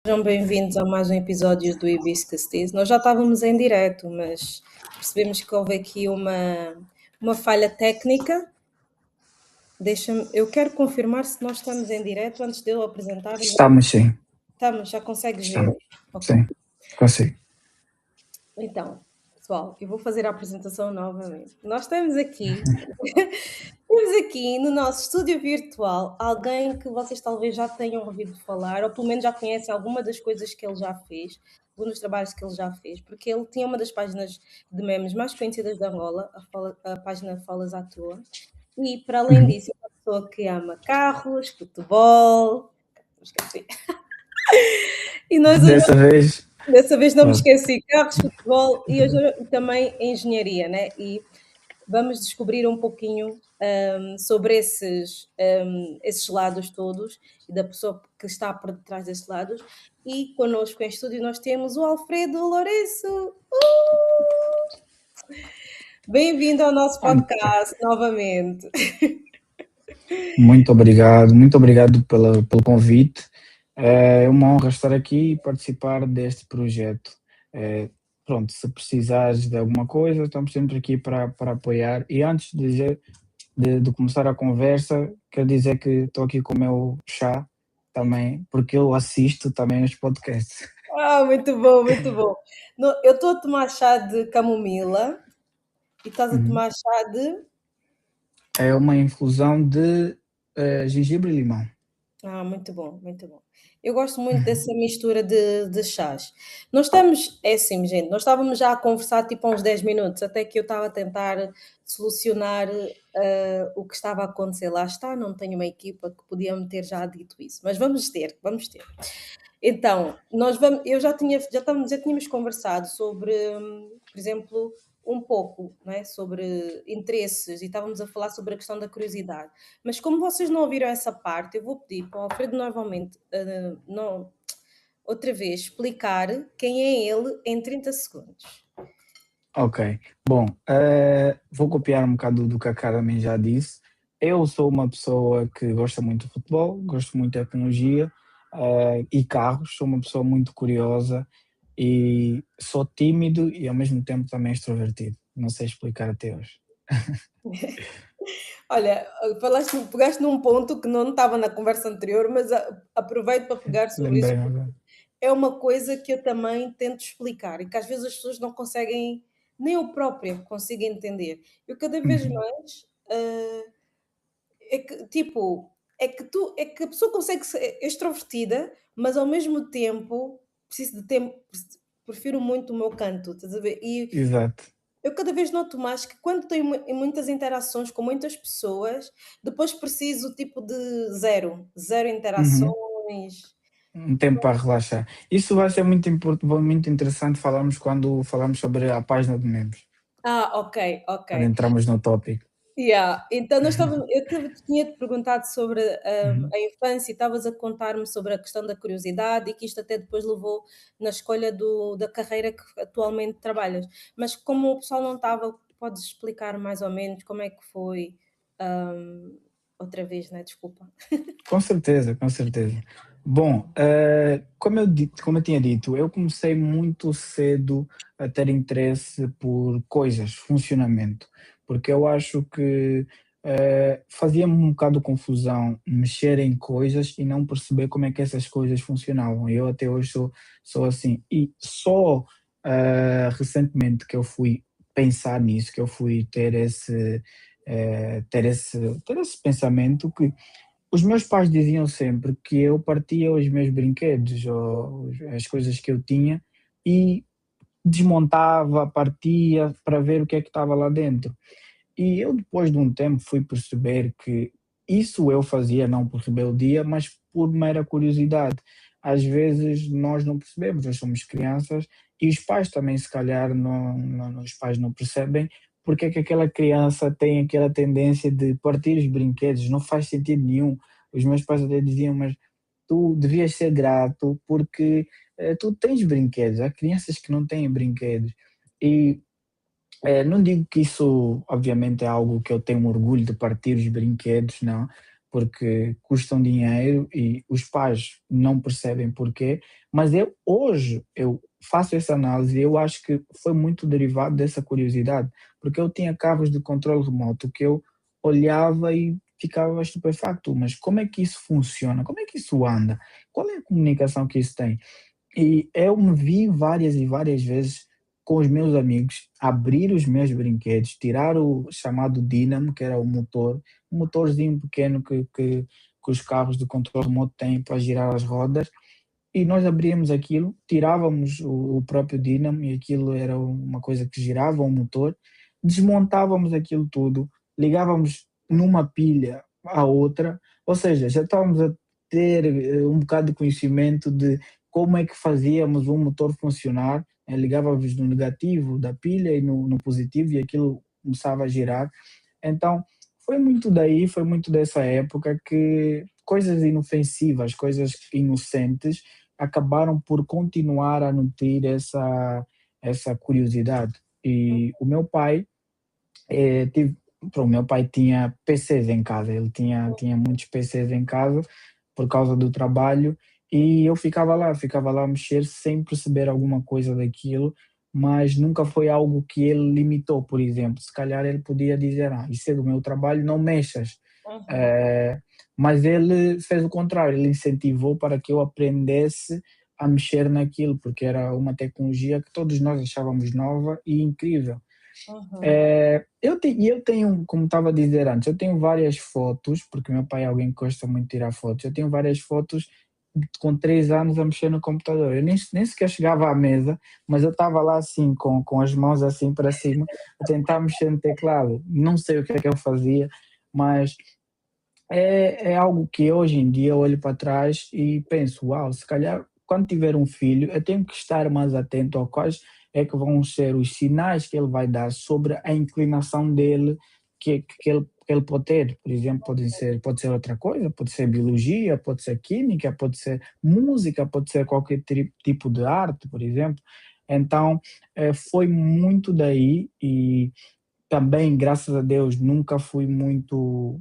Sejam bem-vindos a mais um episódio do Hibiscus Teas. Nós já estávamos em direto, mas percebemos que houve aqui uma falha técnica. Eu quero confirmar se nós estamos em direto antes de eu apresentar. Estamos sim. Estamos, já consegues ver? Estamos. Ok. Sim, consigo. Então, pessoal, eu vou fazer a apresentação novamente. Nós estamos aqui, temos aqui no nosso estúdio virtual alguém que vocês talvez já tenham ouvido falar, ou pelo menos já conhecem alguma das coisas que ele já fez, alguns dos trabalhos que ele já fez, porque ele tinha uma das páginas de memes mais conhecidas de Angola, a página Falas à Toa, e para além disso, é uma pessoa que ama carros, futebol, esqueci. E nós hoje Dessa vez não me esqueci, carros, futebol e hoje também engenharia, né? E vamos descobrir um pouquinho sobre esses lados todos e da pessoa que está por detrás desses lados. E connosco em estúdio nós temos o Alfredo Lourenço. Bem-vindo ao nosso podcast novamente. Muito obrigado pelo convite. É uma honra estar aqui e participar deste projeto. Pronto, se precisares de alguma coisa, estamos sempre aqui para apoiar. E antes de começar a conversa, quero dizer que estou aqui com o meu chá também, porque eu assisto também os podcasts. Muito bom, muito bom. Eu estou a tomar chá de camomila e estás a tomar chá de... É uma infusão de gengibre e limão. Muito bom, muito bom. Eu gosto muito dessa mistura de chás. Nós estamos, é assim, gente, nós estávamos já a conversar tipo há uns 10 minutos, até que eu estava a tentar solucionar o que estava a acontecer. Lá está, não tenho uma equipa que podia me ter já dito isso, mas vamos ter, vamos ter. Então, eu já tínhamos conversado sobre, por exemplo, um pouco, né, sobre interesses e estávamos a falar sobre a questão da curiosidade. Mas como vocês não ouviram essa parte, eu vou pedir para o Alfredo novamente, outra vez, explicar quem é ele em 30 segundos. Ok. Bom, vou copiar um bocado do que a Carmen já disse. Eu sou uma pessoa que gosta muito de futebol, gosto muito de tecnologia e carros, sou uma pessoa muito curiosa e sou tímido e ao mesmo tempo também extrovertido. Não sei explicar até hoje. Olha, pegaste num ponto que não estava na conversa anterior, mas aproveito para pegar sobre isso. Lembrei agora. É uma coisa que eu também tento explicar e que às vezes as pessoas não conseguem, nem eu própria consigo entender. Eu cada vez mais é que tipo, é que a pessoa consegue ser extrovertida, mas ao mesmo tempo preciso de tempo, prefiro muito o meu canto, estás a ver? E Exato. eu cada vez noto mais que quando tenho muitas interações com muitas pessoas, depois preciso tipo de zero Uhum. interações. Um tempo para relaxar. Isso vai ser muito interessante falarmos quando falarmos sobre a página de membros, Ok, ok. quando entramos no tópico. Yeah. Então tinha-te perguntado sobre Uhum. a infância e estavas a contar-me sobre a questão da curiosidade e que isto até depois levou na escolha da carreira que atualmente trabalhas. Mas como o pessoal não estava, podes explicar mais ou menos como é que foi hum, outra vez, né? Desculpa. Com certeza, com certeza. Bom, como eu tinha dito, eu comecei muito cedo a ter interesse por coisas, funcionamento, porque eu acho que fazia-me um bocado de confusão mexer em coisas e não perceber como é que essas coisas funcionavam. Eu até hoje sou assim. E só recentemente que eu fui pensar nisso, que eu fui ter esse pensamento que os meus pais diziam sempre que eu partia os meus brinquedos ou as coisas que eu tinha e desmontava, partia para ver o que é que estava lá dentro. E eu depois de um tempo fui perceber que isso eu fazia não por rebeldia, mas por mera curiosidade. Às vezes nós não percebemos, nós somos crianças e os pais também se calhar os pais não percebem porque é que aquela criança tem aquela tendência de partir os brinquedos, não faz sentido nenhum. Os meus pais até diziam, mas tu devias ser grato porque tu tens brinquedos, há crianças que não têm brinquedos. E não digo que isso, obviamente, é algo que eu tenho orgulho de partir os brinquedos, não, porque custam dinheiro e os pais não percebem porquê, mas hoje eu faço essa análise e eu acho que foi muito derivado dessa curiosidade, porque eu tinha carros de controle remoto que eu olhava e ficava estupefacto, mas como é que isso funciona? Como é que isso anda? Qual é a comunicação que isso tem? E eu me vi várias e várias vezes com os meus amigos abrir os meus brinquedos, tirar o chamado dínamo, que era o motor, um motorzinho pequeno que os carros de controle remoto têm para girar as rodas, e nós abríamos aquilo, tirávamos o próprio dínamo, e aquilo era uma coisa que girava o motor, desmontávamos aquilo tudo, ligávamos numa pilha à outra, ou seja, já estávamos a ter um bocado de conhecimento de como é que fazíamos um motor funcionar, ligávamos no negativo da pilha e no positivo e aquilo começava a girar. Então, foi muito daí, foi muito dessa época que coisas inofensivas, coisas inocentes acabaram por continuar a nutrir essa curiosidade. E o meu pai, eh, tive, o meu pai tinha PCs em casa, ele tinha muitos PCs em casa por causa do trabalho e eu ficava lá a mexer sem perceber alguma coisa daquilo, mas nunca foi algo que ele limitou, por exemplo. Se calhar ele podia dizer, isso é do meu trabalho, não mexas. Uhum. Eh, mas ele fez o contrário, ele incentivou para que eu aprendesse a mexer naquilo, porque era uma tecnologia que todos nós achávamos nova e incrível. Uhum. Eu tenho, como estava a dizer antes, eu tenho várias fotos, porque meu pai é alguém que gosta muito de tirar fotos, eu tenho várias fotos com 3 anos a mexer no computador. Eu nem sequer chegava à mesa, mas eu estava lá assim, com as mãos assim para cima, a tentar mexer no teclado. Não sei o que é que eu fazia, mas é algo que hoje em dia eu olho para trás e penso, uau, se calhar quando tiver um filho, eu tenho que estar mais atento a quais é que vão ser os sinais que ele vai dar sobre a inclinação dele que ele pode ter. Por exemplo, pode ser outra coisa, pode ser biologia, pode ser química, pode ser música, pode ser qualquer tipo de arte, por exemplo. Então, foi muito daí e também, graças a Deus, nunca fui muito,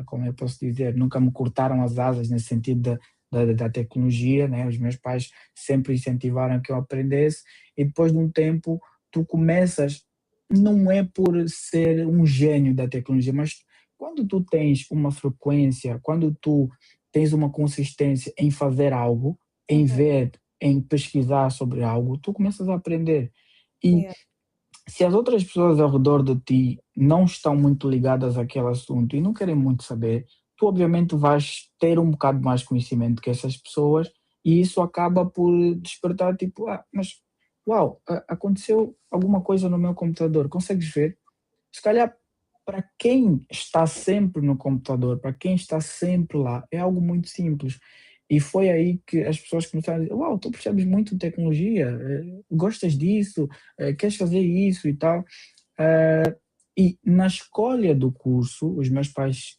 como eu posso dizer, nunca me cortaram as asas nesse sentido da tecnologia, né? Os meus pais sempre incentivaram que eu aprendesse e depois de um tempo tu começas, não é por ser um gênio da tecnologia, mas quando tu tens uma frequência, quando tu tens uma consistência em fazer algo, em Uhum. ver, em pesquisar sobre algo, tu começas a aprender. E Yeah. se as outras pessoas ao redor de ti não estão muito ligadas àquele assunto e não querem muito saber, tu obviamente vais ter um bocado mais conhecimento que essas pessoas e isso acaba por despertar tipo, mas uau, aconteceu alguma coisa no meu computador, consegues ver? Se calhar para quem está sempre no computador, para quem está sempre lá, é algo muito simples. E foi aí que as pessoas começaram a dizer: Uau, tu percebes muito de tecnologia, gostas disso, queres fazer isso e tal. E na escolha do curso, os meus pais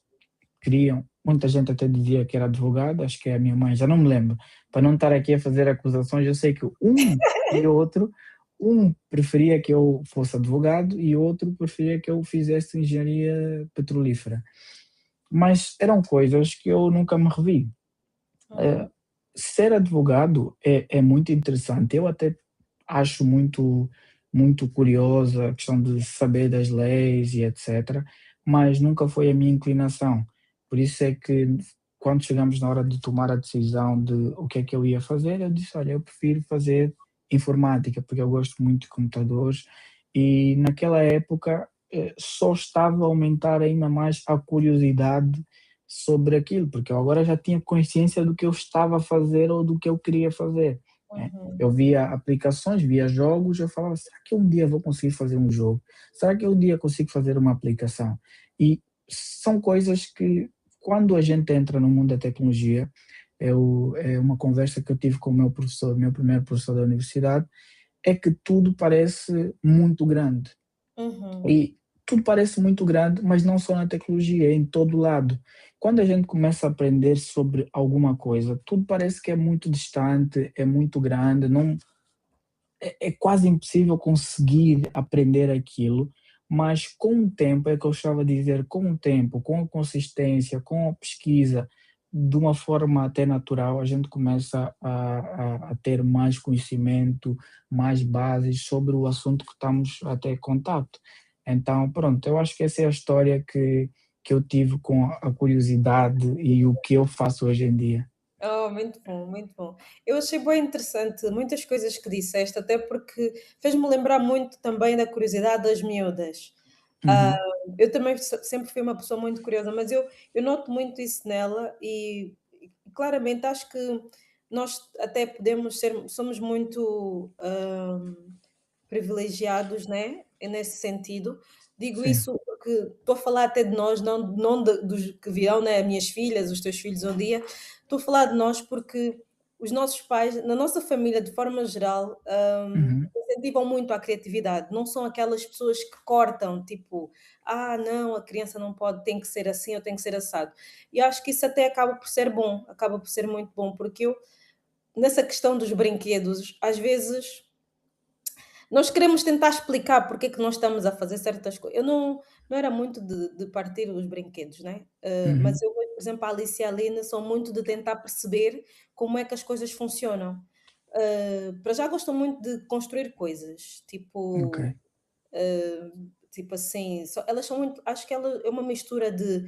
queriam, muita gente até dizia que era advogado, acho que é a minha mãe, já não me lembro, para não estar aqui a fazer acusações, eu sei que um preferia que eu fosse advogado e outro preferia que eu fizesse engenharia petrolífera. Mas eram coisas que eu nunca me revi. Uhum. Eh, Ser advogado é muito interessante. Eu até acho muito curiosa a questão de saber das leis e etc., mas nunca foi a minha inclinação. Por isso é que quando chegamos na hora de tomar a decisão de o que é que eu ia fazer, eu disse: "Olha, eu prefiro fazer informática", porque eu gosto muito de computadores e naquela época, só estava a aumentar ainda mais a curiosidade sobre aquilo, porque eu agora já tinha consciência do que eu estava a fazer ou do que eu queria fazer, né. Uhum. Eu via aplicações, via jogos, eu falava: "Será que um dia vou conseguir fazer um jogo? Será que um dia consigo fazer uma aplicação?". E são coisas que, quando a gente entra no mundo da tecnologia, é uma conversa que eu tive com o meu professor, meu primeiro professor da universidade, é que tudo parece muito grande. Uhum. E tudo parece muito grande, mas não só na tecnologia, é em todo lado. Quando a gente começa a aprender sobre alguma coisa, tudo parece que é muito distante, é muito grande, não é quase impossível conseguir aprender aquilo, mas com o tempo, é que eu estava a dizer, com o tempo, com a consistência, com a pesquisa, de uma forma até natural, a gente começa a ter mais conhecimento, mais bases sobre o assunto que estamos a ter contato. Então, pronto, eu acho que essa é a história que eu tive com a curiosidade e o que eu faço hoje em dia. Oh, muito bom, muito bom. Eu achei bem interessante muitas coisas que disseste, até porque fez-me lembrar muito também da curiosidade das miúdas. Ah, Uhum, eu também sempre fui uma pessoa muito curiosa, mas eu noto muito isso nela e claramente acho que nós até podemos ser, somos muito privilegiados, né? Nesse sentido. Digo sim, isso porque estou a falar até de nós, não dos que virão, né? Minhas filhas, os teus filhos um dia. Estou a falar de nós porque os nossos pais, na nossa família, de forma geral, uhum, incentivam muito a criatividade. Não são aquelas pessoas que cortam, tipo, ah, não, a criança não pode, tem que ser assim ou tem que ser assado. E acho que isso até acaba por ser bom, acaba por ser muito bom, porque eu, nessa questão dos brinquedos, às vezes nós queremos tentar explicar porque é que nós estamos a fazer certas coisas. Eu não era muito de partir os brinquedos, né, mas uhum, eu vejo, por exemplo, a Alice e a Lina são muito de tentar perceber como é que as coisas funcionam. Para já gostam muito de construir coisas, ok, tipo assim, elas são muito, acho que ela é uma mistura de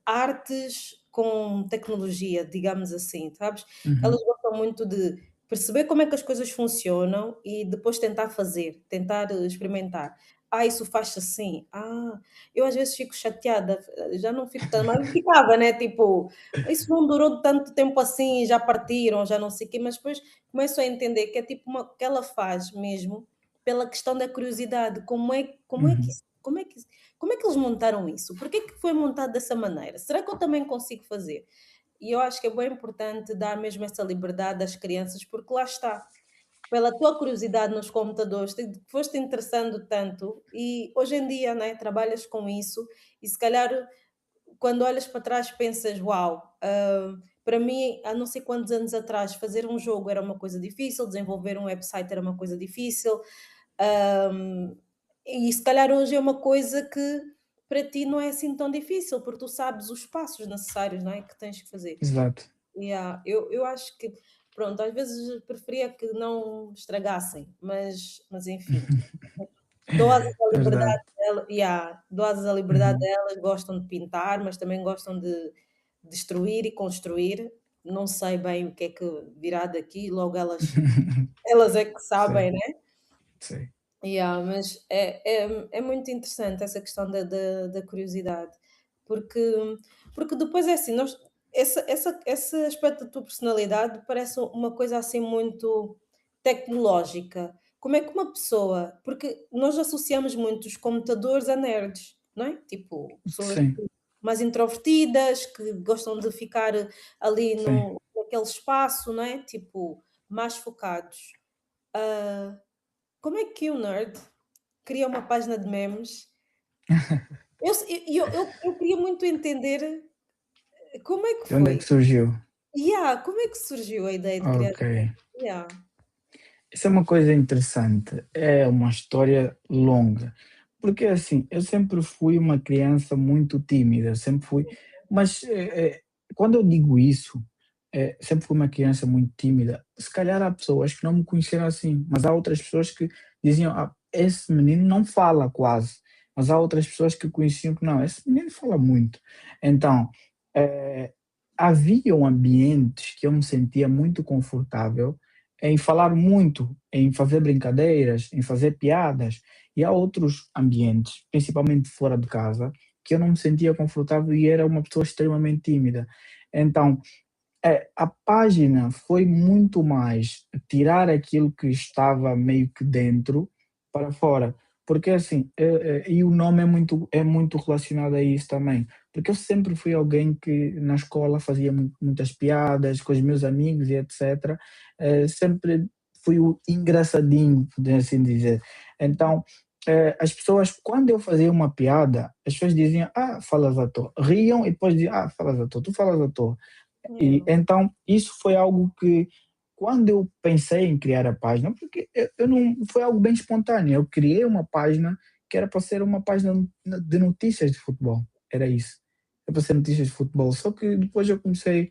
artes com tecnologia, digamos assim, sabes? Elas uhum, gostam muito de perceber como é que as coisas funcionam e depois tentar fazer, tentar experimentar. Ah, isso faz assim. Ah, eu às vezes fico chateada, já não fico tão, mas ficava, né? Tipo, isso não durou tanto tempo assim, já partiram, já não sei o quê, mas depois começo a entender que é tipo uma que ela faz mesmo pela questão da curiosidade, uhum, como é que eles montaram isso? Por que foi montado dessa maneira? Será que eu também consigo fazer? E eu acho que é bem importante dar mesmo essa liberdade às crianças, porque lá está, pela tua curiosidade nos computadores, foste interessando tanto e hoje em dia, né, trabalhas com isso e se calhar quando olhas para trás pensas, uau, para mim, há não sei quantos anos atrás, fazer um jogo era uma coisa difícil, desenvolver um website era uma coisa difícil, Hum, e se calhar hoje é uma coisa que para ti não é assim tão difícil, porque tu sabes os passos necessários, não é, que tens que fazer. exato. Yeah, eu acho que, pronto, às vezes preferia que não estragassem, mas enfim, dou-as a Verdade. liberdade dela yeah, dou-as a liberdade Uhum. delas, gostam de pintar, mas também gostam de destruir e construir. Não sei bem o que é que virá daqui, logo elas é que Sei, sabem, né? sei. Yeah, mas é muito interessante essa questão da curiosidade, porque porque depois é assim, nós esse aspecto da tua personalidade parece uma coisa assim muito tecnológica. Como é que uma pessoa porque nós associamos muito os computadores a nerds, não é? Tipo, pessoas Sim, mais introvertidas, que gostam de ficar ali sim. no naquele espaço, não é? Tipo, mais focados. Ah, como é que um nerd cria uma página de memes? Eu queria muito entender como é que De onde é foi. que surgiu? Como é que surgiu a ideia de criar Ok. yeah. Isso é uma coisa interessante. É uma história longa. Porque assim, eu sempre fui uma criança muito tímida, sempre fui. Mas quando eu digo isso, sempre fui uma criança muito tímida. Se calhar há pessoas que não me conheceram assim, mas há outras pessoas que diziam: ah, esse menino não fala quase. Mas há outras pessoas que conheciam que não, esse menino fala muito. Então, eh, haviam ambientes que eu me sentia muito confortável em falar muito, em fazer brincadeiras, em fazer piadas, e há outros ambientes, principalmente fora de casa, que eu não me sentia confortável e era uma pessoa extremamente tímida. Então, a página foi muito mais tirar aquilo que estava meio que dentro para fora, porque assim, e o nome é muito relacionado a isso também, porque eu sempre fui alguém que na escola fazia muitas piadas com os meus amigos e etc. Sempre fui o engraçadinho, por assim dizer. Então, as pessoas, quando eu fazia uma piada, as pessoas diziam: "Ah, falas à toa", riam e depois diziam: "Ah, falas à toa, tu falas à toa". E Yeah. então isso foi algo que, quando eu pensei em criar a página, porque eu não foi algo bem espontâneo, eu criei uma página que era para ser uma página de notícias de futebol, era isso, era para ser notícias de futebol, só que depois eu comecei,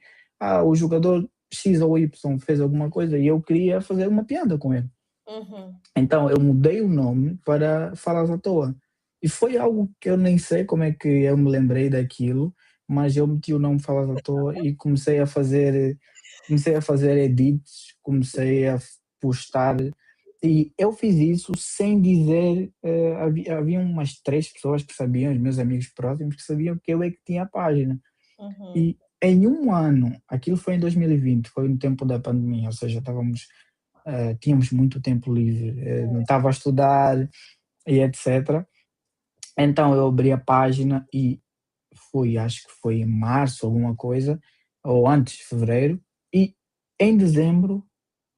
o jogador X ou Y fez alguma coisa e eu queria fazer uma piada com ele. Uhum. Então eu mudei o nome para Falas à Toa. E foi algo que eu nem sei como é que eu me lembrei daquilo, mas eu meti o nome Falas à Toa e comecei a fazer edits, comecei a postar e eu fiz isso sem dizer, havia umas 3 pessoas que sabiam, os meus amigos próximos, que sabiam que eu é que tinha a página. Uhum. E em um ano, aquilo foi em 2020, foi no tempo da pandemia, ou seja, tínhamos muito tempo livre, não estava a estudar e etc. Então eu abri a página e acho que foi em março, alguma coisa, ou antes de fevereiro, e em dezembro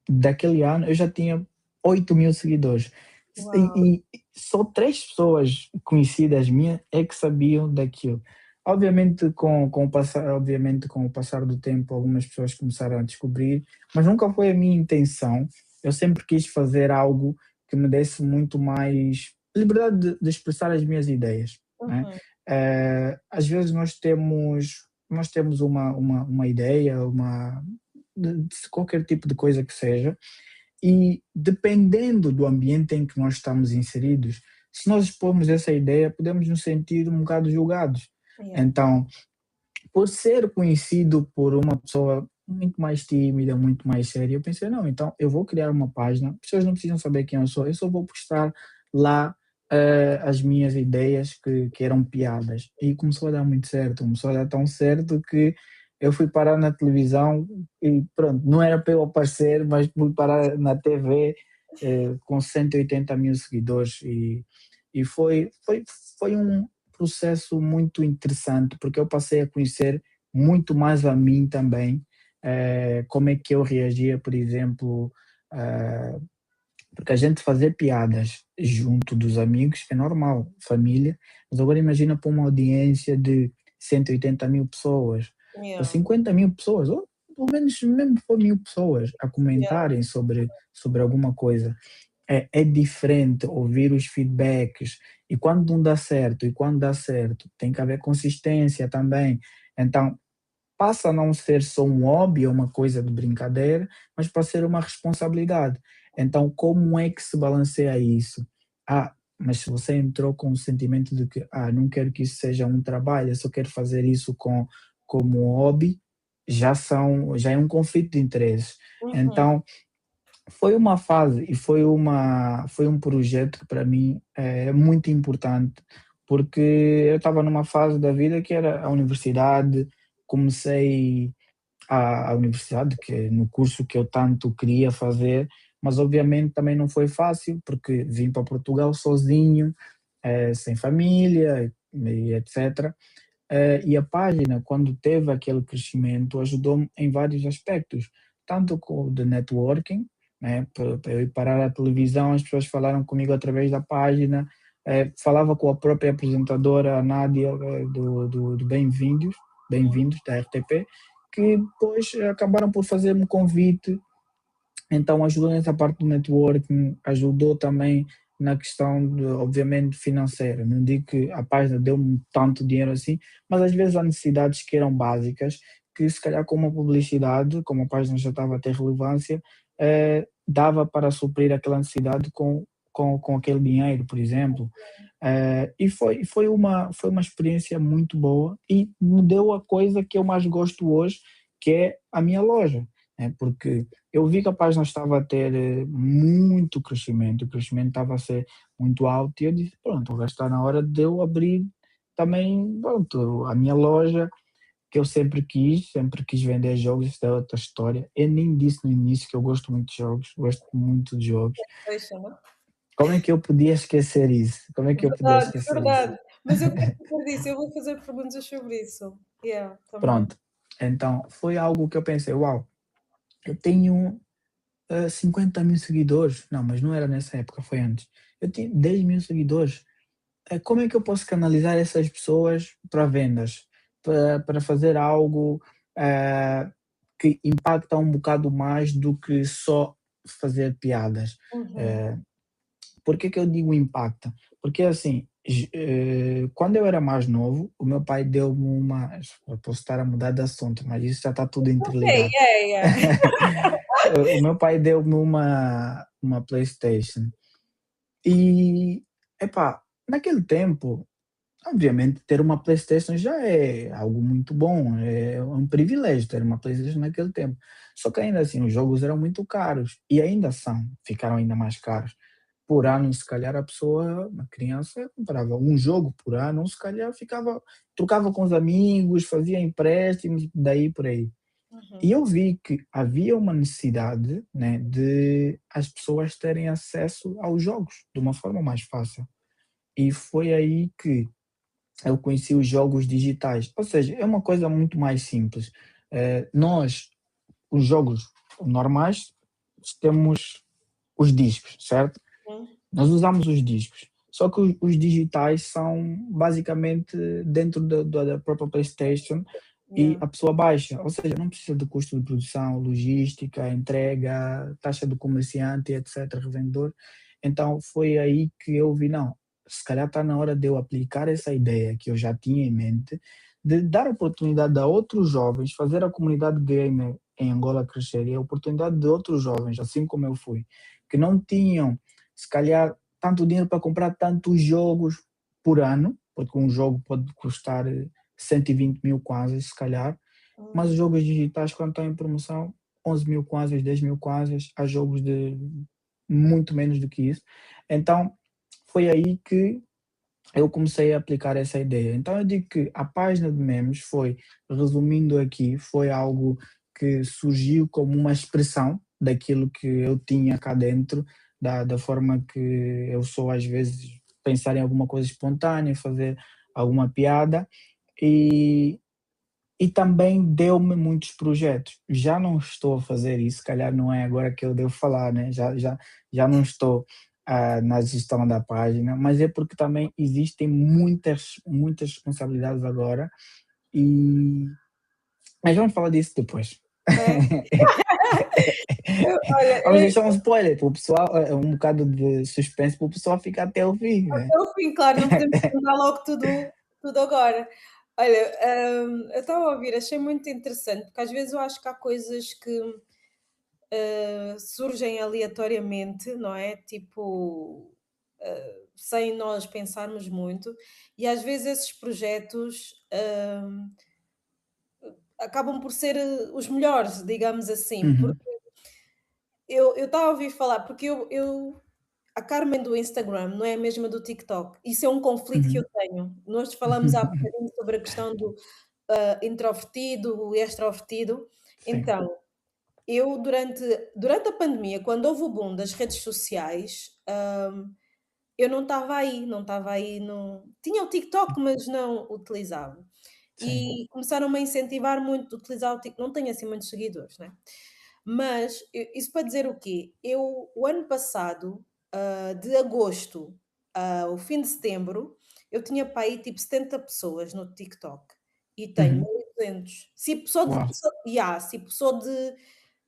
daquele ano eu já tinha 8.000 seguidores. Uau! E só 3 pessoas conhecidas minhas é que sabiam daquilo. Obviamente, com o passar do tempo, algumas pessoas começaram a descobrir, mas nunca foi a minha intenção. Eu sempre quis fazer algo que me desse muito mais liberdade de expressar as minhas ideias, né? Uhum. Às vezes nós temos uma ideia, de qualquer tipo de coisa que seja, e dependendo do ambiente em que nós estamos inseridos, se nós expormos essa ideia, podemos nos sentir um bocado julgados. Yeah. Então, por ser conhecido por uma pessoa muito mais tímida, muito mais séria, eu pensei, não, então eu vou criar uma página, as pessoas não precisam saber quem eu só vou postar lá as minhas ideias que eram piadas. E começou a dar muito certo, começou a dar tão certo que eu fui parar na televisão e pronto, não era para eu aparecer, mas fui parar na TV com 180.000 seguidores e foi um processo muito interessante, porque eu passei a conhecer muito mais a mim também, como é que eu reagia, por exemplo, eh, porque a gente fazer piadas junto dos amigos é normal, família, mas agora imagina para uma audiência de 180.000 pessoas, ou Yeah. 50.000 pessoas, ou pelo menos mesmo for 1.000 pessoas a Yeah. comentarem sobre alguma coisa. É diferente ouvir os feedbacks e quando não dá certo e quando dá certo, tem que haver consistência também. Então, passa a não ser só um hobby ou uma coisa de brincadeira, mas para ser uma responsabilidade. Então, como é que se balanceia isso? Mas se você entrou com o sentimento de que não quero que isso seja um trabalho, eu só quero fazer isso como um hobby, já é um conflito de interesses. Uhum. Então, foi uma fase e foi um projeto que para mim é muito importante, porque eu estava numa fase da vida que era a universidade, comecei a universidade, que é no curso que eu tanto queria fazer, mas obviamente também não foi fácil, porque vim para Portugal sozinho, sem família e etc. E a página, quando teve aquele crescimento, ajudou-me em vários aspectos, tanto com o de networking, né, para eu ir parar a televisão, as pessoas falaram comigo através da página, falava com a própria apresentadora, a Nádia, do Bem-vindos, da RTP, que depois acabaram por fazer-me convite, então ajudou nessa parte do networking, ajudou também na questão, obviamente, financeira. Não digo que a página deu-me tanto dinheiro assim, mas às vezes há necessidades que eram básicas, que se calhar com uma publicidade, como a página já estava a ter relevância, dava para suprir aquela necessidade com aquele dinheiro, por exemplo. E foi uma experiência muito boa e me deu a coisa que eu mais gosto hoje, que é a minha loja, né? Porque eu vi que a página estava a ter muito crescimento, o crescimento estava a ser muito alto e eu disse, pronto, agora está na hora de eu abrir também, pronto, a minha loja, que eu sempre quis vender jogos, isso é outra história. Eu nem disse no início que eu gosto muito de jogos, gosto muito de jogos. Deixa, não? Como é que eu podia esquecer isso? Como é que eu podia Verdade, esquecer isso? verdade. Mas eu quero saber disso, eu vou fazer perguntas sobre isso. Yeah, também. Pronto. Então, foi algo que eu pensei, uau, eu tenho 50.000 seguidores. Não, mas não era nessa época, foi antes. Eu tinha 10.000 seguidores. Como é que eu posso canalizar essas pessoas para vendas? Para fazer algo eh, que impacta um bocado mais do que só fazer piadas. Uhum. Eh, Por que que eu digo impacta? Porque assim, quando eu era mais novo, o meu pai deu-me uma, eu posso estar a mudar de assunto, mas isso já está tudo Ok, interligado. yeah, yeah. O meu pai deu-me uma PlayStation e, epá, naquele tempo, obviamente, ter uma PlayStation já é algo muito bom, é um privilégio ter uma PlayStation naquele tempo. Só que ainda assim, os jogos eram muito caros e ainda são, ficaram ainda mais caros. Por ano, se calhar a pessoa, uma criança, comprava um jogo por ano, se calhar ficava, trocava com os amigos, fazia empréstimos, daí por aí. E Uhum. eu vi que havia uma necessidade, né, de as pessoas terem acesso aos jogos de uma forma mais fácil. E foi aí que eu conheci os jogos digitais. Ou seja, é uma coisa muito mais simples. Nós, os jogos normais, temos os discos, certo? Uhum. Nós usamos os discos. Só que os digitais são basicamente dentro da própria PlayStation e Yeah. a pessoa baixa. Ou seja, não precisa de custo de produção, logística, entrega, taxa do comerciante, etc., revendedor. Então foi aí que eu vi, não, se calhar está na hora de eu aplicar essa ideia que eu já tinha em mente, de dar oportunidade a outros jovens, fazer a comunidade gamer em Angola crescer e a oportunidade de outros jovens, assim como eu fui, que não tinham se calhar tanto dinheiro para comprar tantos jogos por ano, porque um jogo pode custar 120 mil kwanzas, se calhar, mas os Uhum. jogos digitais, quando estão em promoção, 11 mil kwanzas, 10 mil kwanzas, há jogos de muito menos do que isso. Então, foi aí que eu comecei a aplicar essa ideia. Então, eu digo que a página de memes foi, resumindo aqui, foi algo que surgiu como uma expressão daquilo que eu tinha cá dentro, da forma que eu sou, às vezes, pensar em alguma coisa espontânea, fazer alguma piada, e, e também deu-me muitos projetos. Já não estou a fazer isso, se calhar não é agora que eu devo falar, né? Já não estou na gestão da página, mas é porque também existem muitas responsabilidades agora e mas vamos falar disso depois. É. Olha, Vamos deixar um spoiler para o pessoal, um bocado de suspense para o pessoal ficar até o fim, né? até o fim, claro, não podemos contar logo tudo agora. Olha, eu estava a ouvir, achei muito interessante, porque às vezes eu acho que há coisas que, surgem aleatoriamente, não é? Tipo, sem nós pensarmos muito, e às vezes esses projetos, acabam por ser, os melhores, digamos assim, Uhum, porque eu estava a ouvir falar, porque eu a Carmen do Instagram não é a mesma do TikTok. Isso é um conflito que eu uhum. tenho. Nós falámos há bocadinho sobre a questão do, introvertido e extrovertido. Sim. Então, eu durante a pandemia, quando houve o boom das redes sociais, eu não estava aí no tinha o TikTok, mas não utilizava. Sim. E começaram-me a incentivar muito a utilizar o Tik não tenho assim muitos seguidores, né, mas isso para dizer o quê? Eu o ano passado, de agosto ao fim de setembro, eu tinha para aí tipo 70 pessoas no TikTok e tenho Uhum. 1.200. Tipo, só de Uau. só yeah, tipo, só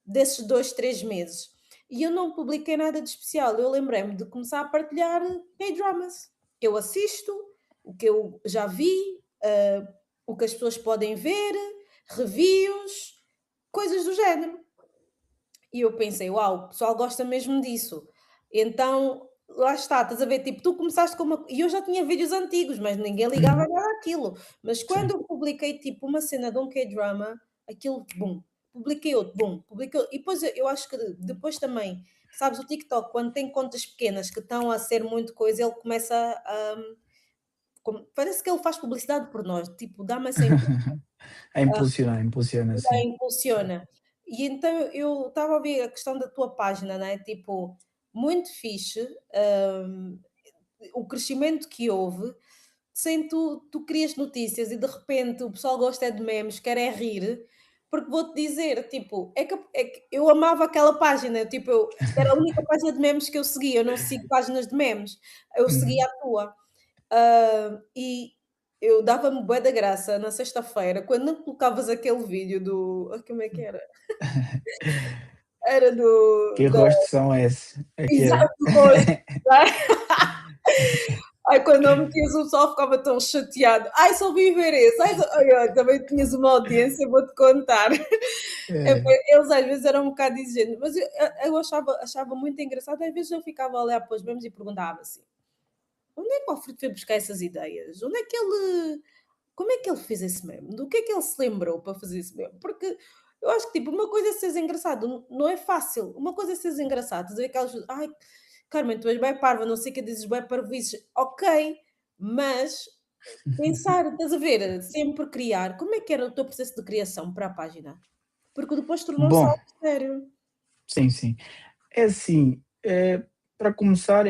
desses 2 3 meses. E eu não publiquei nada de especial. Eu lembrei-me de começar a partilhar K-dramas. Eu assisto, o que eu já vi, o que as pessoas podem ver, reviews, coisas do género. E eu pensei: "Uau, o pessoal gosta mesmo disso". Então, lá está, estás a ver, tipo, tu começaste com uma e eu já tinha vídeos antigos, mas ninguém ligava Uhum. nada àquilo. Mas quando Sim. eu publiquei, tipo, uma cena de um K-drama, aquilo, bum, publiquei outro, bum, publiquei outro. E depois eu acho que depois também, sabes, o TikTok, quando tem contas pequenas que estão a ser muito coisa, ele começa a parece que ele faz publicidade por nós, tipo, dá-me essa Impulsiona, já sim. impulsiona. E então eu estava a ver a questão da tua página, né, tipo, muito fixe, hum, o crescimento que houve, sem tu crias notícias e de repente o pessoal gosta é de memes, quer é rir, porque vou-te dizer, tipo, é que eu amava aquela página, tipo, era a única página de memes que eu seguia, eu não sigo páginas de memes, eu seguia Uhum. a tua. E eu dava-me bué da graça na sexta-feira, quando não colocavas aquele vídeo do como é que era? Era Que da rostos são esses? Aqui exato, era. do rosto. Ai, quando não metias o sol ficava tão chateado. Ai, só vim ver esse. Ai, ai, também tinhas uma audiência, vou-te contar. É, Eles às vezes eram um bocado exigentes, mas eu achava muito engraçado. Às vezes eu ficava a olhar para os memes e perguntava assim: onde é que o Alfredo foi buscar essas ideias? Onde é que ele. Como é que ele fez esse meme? Do que é que ele se lembrou para fazer esse meme? Porque eu acho que, tipo, uma coisa é seres engraçado, não é fácil. Uma coisa é seres engraçado, estás a ver aquelas pessoas, ai, Carmen, tu és bem parva, não sei o que dizes bem parvoíces. Ok, mas pensar, estás a ver, sempre criar. Como é que era o teu processo de criação para a página? Porque depois tornou-se bom, algo sério. sim, sim. É assim, para começar,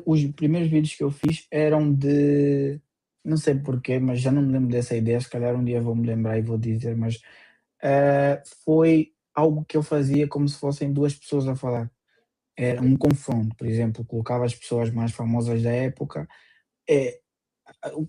os primeiros vídeos que eu fiz eram de. Não sei porquê, mas já não me lembro dessa ideia. Se calhar um dia vou me lembrar e vou dizer, mas foi algo que eu fazia como se fossem duas pessoas a falar. Era um confronto, por exemplo, colocava as pessoas mais famosas da época, eh,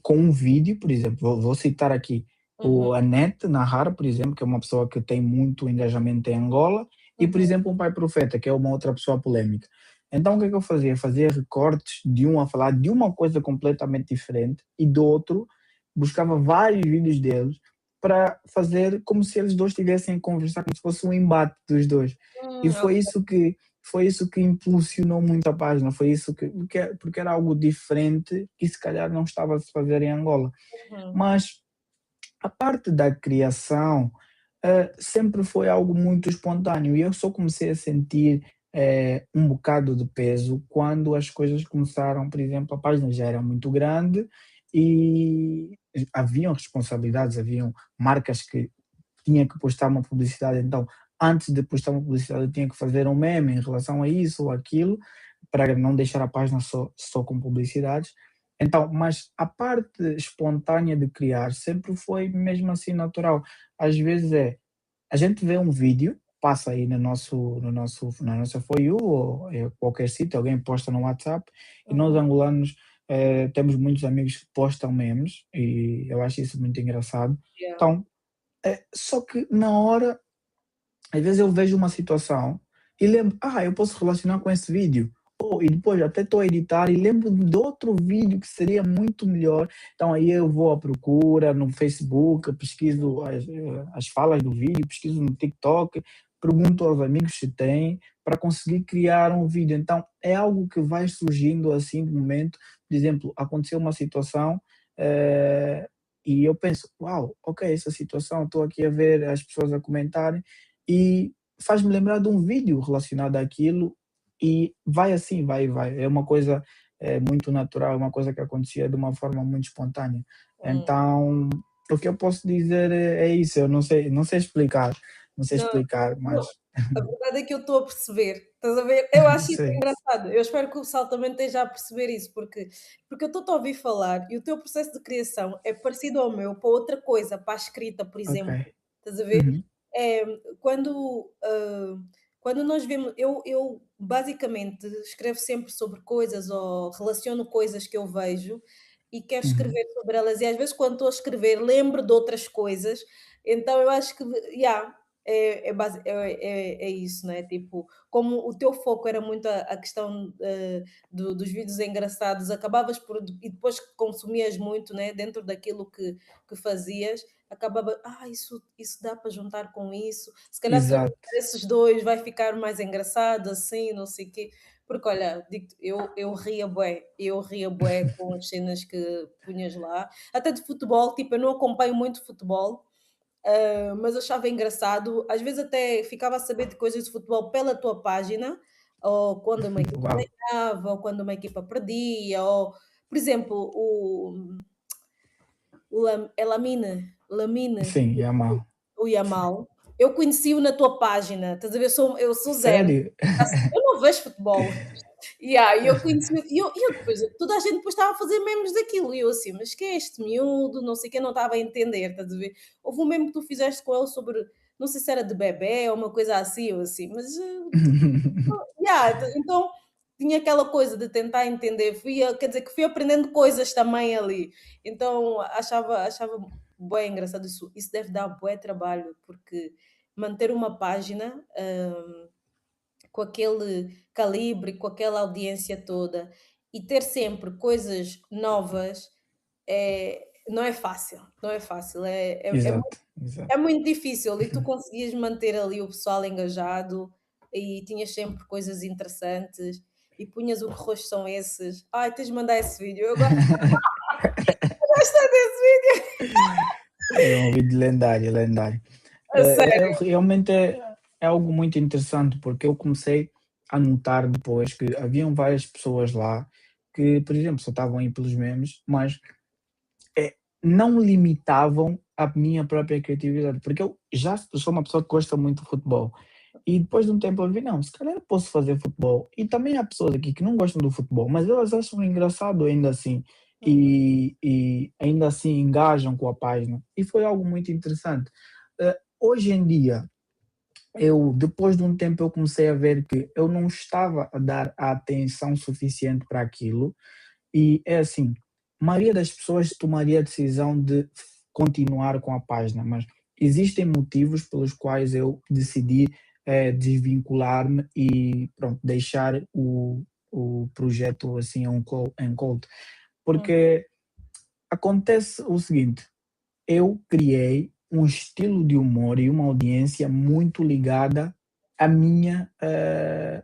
com um vídeo, por exemplo, vou citar aqui Uhum, o Anete Narrar, por exemplo, que é uma pessoa que tem muito engajamento em Angola, e, por uhum, exemplo, um Pai Profeta, que é uma outra pessoa polêmica. Então, o que é que eu fazia? Fazia recortes de um a falar de uma coisa completamente diferente e do outro buscava vários vídeos deles para fazer como se eles dois estivessem a conversar, como se fosse um embate dos dois. E ok, foi isso que impulsionou muito a página, foi isso porque era algo diferente e se calhar não estava a se fazer em Angola. uhum, Mas a parte da criação sempre foi algo muito espontâneo e eu só comecei a sentir um bocado de peso quando as coisas começaram, por exemplo, a página já era muito grande e haviam responsabilidades, haviam marcas que tinha que postar uma publicidade, então antes de postar uma publicidade eu tinha que fazer um meme em relação a isso ou aquilo, para não deixar a página só com publicidades. Então, mas a parte espontânea de criar sempre foi mesmo assim natural. Às vezes a gente vê um vídeo, passa aí na nossa For You ou qualquer sítio, alguém posta no WhatsApp e nós uhum, angolanos temos muitos amigos que postam memes e eu acho isso muito engraçado. yeah. Então, só que na hora, às vezes eu vejo uma situação e lembro, eu posso relacionar com esse vídeo. E depois até estou a editar e lembro de outro vídeo que seria muito melhor. Então aí eu vou à procura no Facebook, pesquiso as falas do vídeo, pesquiso no TikTok, pergunto aos amigos se têm, para conseguir criar um vídeo. Então é algo que vai surgindo assim de momento. Por exemplo, aconteceu uma situação eh, e eu penso, uau, ok, essa situação, estou aqui a ver as pessoas a comentarem e faz-me lembrar de um vídeo relacionado àquilo e vai assim, vai. É uma coisa muito natural, é uma coisa que acontecia de uma forma muito espontânea. Hum. Então, o que eu posso dizer é isso, eu não sei explicar, não sei Não, explicar, não, mas a verdade é que eu estou a perceber, estás a ver? Eu acho isso sim, engraçado, eu espero que o Sal também esteja a perceber isso, porque eu estou-te a ouvir falar e o teu processo de criação é parecido ao meu para outra coisa, para a escrita, por ok. exemplo, estás a ver? Uhum, Eh, quando, quando nós vemos eu basicamente escrevo sempre sobre coisas ou relaciono coisas que eu vejo e quero uhum. escrever sobre elas e às vezes quando estou a escrever lembro de outras coisas, então eu acho que yeah, é isso, né, tipo, como o teu foco era muito a questão, dos vídeos engraçados, acabavas por e depois que consumias muito, né, dentro daquilo que fazias, acabava: isso dá para juntar com isso, se calhar se eu juntar Exato, esses 2 vai ficar mais engraçado, assim, não sei o quê. Porque olha, digo eu ria bué com as cenas que punhas lá, até de futebol, tipo, eu não acompanho muito futebol, mas achava engraçado. Às vezes até ficava a saber de coisas de futebol pela tua página, ou quando uma equipa uau. ganhava, ou quando uma equipa perdia, ou, por exemplo, é Lamine, Sim, é mal. o Yamal, eu conheci-o na tua página, estás a ver? Eu sou zero, Sério? eu não vejo futebol. E eu conheci e eu depois toda a gente depois estava a fazer memes daquilo e eu assim: "Mas quem é este miúdo?", não sei o quê, não estava a entender, estás a ver? Houve um meme que tu fizeste com ele sobre, não sei se era de bebé ou uma coisa assim, eu assim: "Mas, então tinha aquela coisa de tentar entender, quer dizer que fui aprendendo coisas também ali, então achava bué engraçado isso deve dar bué trabalho, porque manter uma página, com aquele calibre, com aquela audiência toda e ter sempre coisas novas, não é fácil, não é fácil, Exato, exato. é muito difícil e tu conseguias manter ali o pessoal engajado e tinhas sempre coisas interessantes e punhas o que rostos são esses. Ai, tens de mandar esse vídeo, eu gosto desse vídeo. É um vídeo lendário, lendário. A sério. Realmente é algo muito interessante, porque eu comecei a notar depois que haviam várias pessoas lá que, por exemplo, só estavam aí pelos memes, mas não limitavam a minha própria criatividade, porque eu sou uma pessoa que gosta muito de futebol. E depois de um tempo eu vi, não, se calhar eu posso fazer futebol. E também há pessoas aqui que não gostam do futebol, mas elas acham engraçado ainda assim. Uhum, E ainda assim engajam com a página. E foi algo muito interessante. Hoje em dia, depois de um tempo, eu comecei a ver que eu não estava a dar a atenção suficiente para aquilo. E é assim, a maioria das pessoas tomaria a decisão de continuar com a página, mas existem motivos pelos quais eu decidi desvincular-me e pronto, deixar o projeto assim em cold. hum, Porque acontece o seguinte, eu criei um estilo de humor e uma audiência muito ligada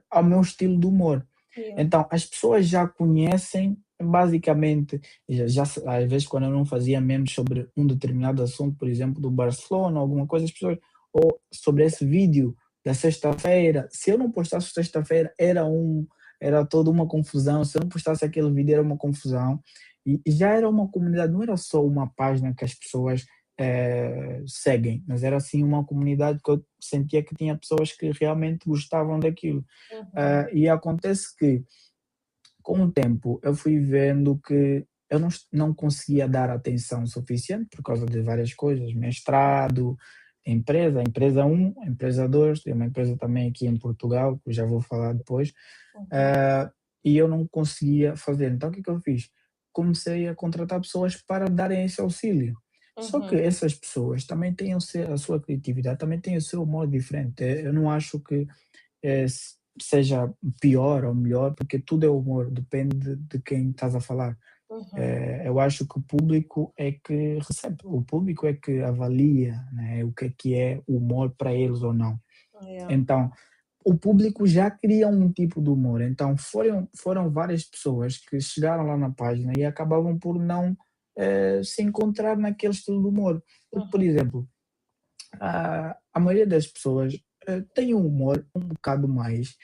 ao meu estilo de humor. yeah, Então, as pessoas já conhecem, basicamente, às vezes quando eu não fazia memes sobre um determinado assunto, por exemplo, do Barcelona, alguma coisa, as pessoas, ou sobre esse vídeo da sexta-feira, se eu não postasse sexta-feira, era toda uma confusão, se eu não postasse aquele vídeo, era uma confusão, e já era uma comunidade, não era só uma página que as pessoas seguem, mas era assim uma comunidade que eu sentia que tinha pessoas que realmente gostavam daquilo. uhum, E acontece que, com o tempo, eu fui vendo que eu não conseguia dar atenção suficiente por causa de várias coisas, mestrado, empresa um, empresa 2, tem uma empresa também aqui em Portugal, que eu já vou falar depois, uhum, ah, e eu não conseguia fazer. Então, o que eu fiz? Comecei a contratar pessoas para darem esse auxílio. Só que uhum, essas pessoas também têm a sua criatividade, também têm o seu modo diferente. Eu não acho que seja pior ou melhor, porque tudo é humor, depende de quem estás a falar. uhum, Eu acho que o público é que recebe, o público é que avalia, né, o que é humor para eles ou não. yeah, Então, o público já cria um tipo de humor. Então, foram várias pessoas que chegaram lá na página e acabavam por não se encontrar naquele estilo de humor. Porque, por uhum, exemplo, a maioria das pessoas tem um humor um bocado mais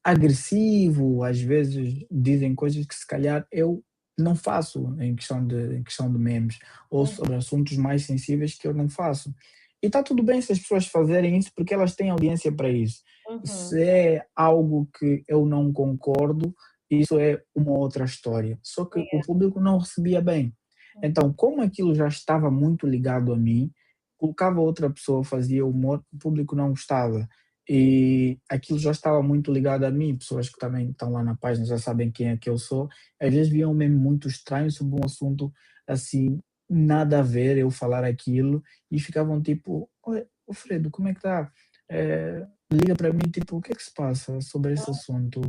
agressivo, às vezes dizem coisas que se calhar eu não faço em questão de memes, ou uhum, sobre assuntos mais sensíveis que eu não faço. E está tudo bem se as pessoas fazerem isso porque elas têm audiência para isso. uhum, Se é algo que eu não concordo, isso é uma outra história. Só que o yeah, público não recebia bem. uhum, Então, como aquilo já estava muito ligado a mim, colocava outra pessoa, fazia humor, o público não gostava. E aquilo já estava muito ligado a mim, pessoas que também estão lá na página já sabem quem é que eu sou. Às vezes viam mesmo muito estranho sobre um assunto assim, nada a ver eu falar aquilo, e ficavam tipo: "Oi, ô Fredo, como é que está? Liga para mim, tipo, o que é que se passa sobre esse assunto?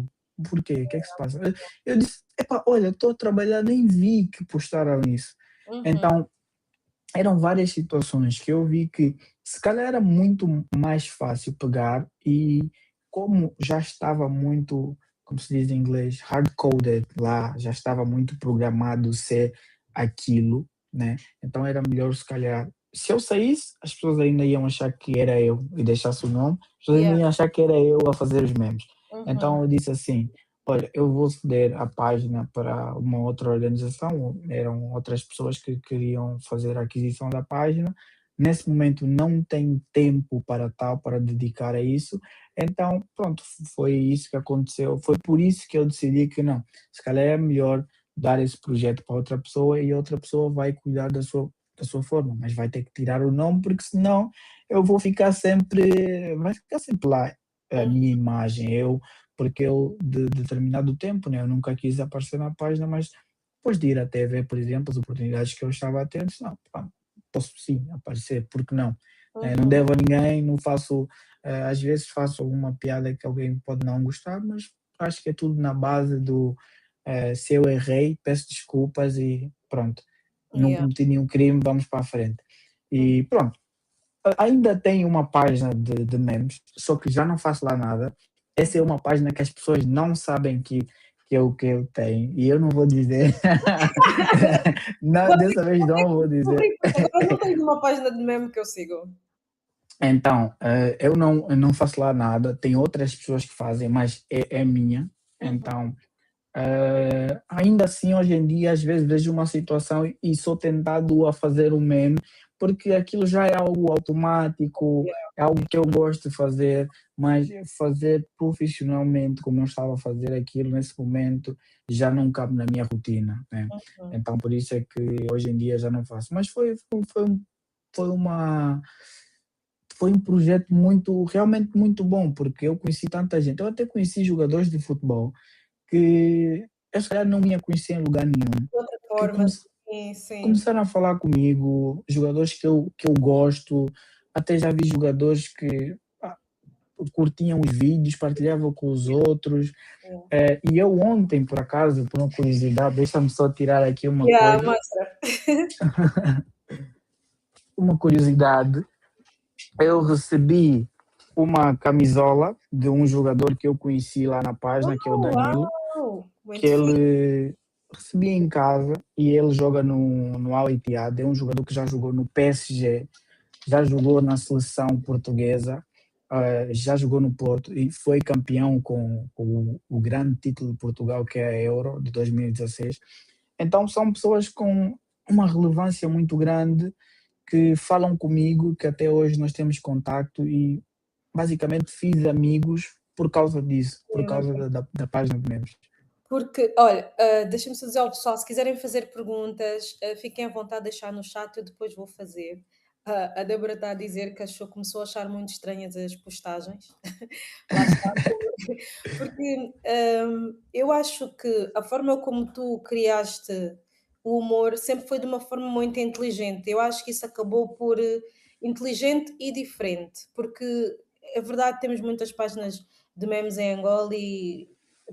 Porquê? O que é que se passa?" Eu disse: "Epá, olha, estou a trabalhar, nem vi que postaram isso." uhum, Então, eram várias situações que eu vi que se calhar era muito mais fácil pegar, e como já estava muito, como se diz em inglês, hard-coded lá, já estava muito programado ser aquilo, né, então era melhor se calhar se eu saísse, as pessoas ainda iam achar que era eu e deixasse o nome, as pessoas ainda yeah, iam achar que era eu a fazer os memes. uhum, Então eu disse assim: "Olha, eu vou ceder a página para uma outra organização", eram outras pessoas que queriam fazer a aquisição da página. Nesse momento não tenho tempo para tal, para dedicar a isso, então pronto, foi isso que aconteceu. Foi por isso que eu decidi que não, se calhar é melhor dar esse projeto para outra pessoa e outra pessoa vai cuidar da sua forma, mas vai ter que tirar o nome, porque senão eu vou ficar sempre, vai ficar sempre lá a uhum, minha imagem, porque eu de determinado tempo, né, eu nunca quis aparecer na página, mas depois de ir até ver, por exemplo, as oportunidades que eu estava a ter, disse: "Não, pá, posso sim aparecer, porque não?" Não uhum, devo a ninguém, não faço, às vezes faço alguma piada que alguém pode não gostar, mas acho que é tudo na base do se eu errei, peço desculpas e pronto, não Yeah. cometi nenhum crime, vamos para a frente. Hum. E pronto, ainda tenho uma página de memes, só que já não faço lá nada. Essa é uma página que as pessoas não sabem que eu tenho, e eu não vou dizer. Não, Agora dessa vez não vou dizer. agora não tenho uma página de meme que eu sigo. Então, eu não faço lá nada, tem outras pessoas que fazem, mas é minha. Então, ainda assim, hoje em dia, às vezes vejo uma situação e sou tentado a fazer um meme, porque aquilo já é algo automático, Yeah. é algo que eu gosto de fazer, mas fazer profissionalmente, como eu estava a fazer aquilo nesse momento, já não cabe na minha rotina, né? Uhum. Então, por isso é que hoje em dia já não faço. Mas foi uma foi um projeto muito, realmente muito bom, porque eu conheci tanta gente. Eu até conheci jogadores de futebol que eu se calhar não ia conhecer em lugar nenhum, De outra que forma, sim, sim. começaram a falar comigo, jogadores que eu gosto, até já vi jogadores que curtiam os vídeos, partilhavam com os outros. Yeah. E eu ontem, por acaso, por uma curiosidade, deixa-me só tirar aqui uma Yeah, coisa, mostra. uma curiosidade. Eu recebi uma camisola de um jogador que eu conheci lá na página, que é o Oh, Danilo, uau! que Muito fixe. ele recebia em casa e ele joga no Al Ittihad, é um jogador que já jogou no PSG, já jogou na seleção portuguesa, já jogou no Porto e foi campeão com o grande título de Portugal, que é a Euro de 2016. Então são pessoas com uma relevância muito grande que falam comigo, que até hoje nós temos contacto e basicamente fiz amigos por causa disso, por Sim, causa muito. da página de memes. Porque, olha, deixa-me só dizer ao pessoal, se quiserem fazer perguntas, fiquem à vontade de deixar no chat, eu depois vou fazer. A Débora está a dizer que começou a achar muito estranhas as postagens. Lá está. Porque eu acho que a forma como tu criaste o humor sempre foi de uma forma muito inteligente. Eu acho que isso acabou por inteligente e diferente, porque é verdade, temos muitas páginas de memes em Angola e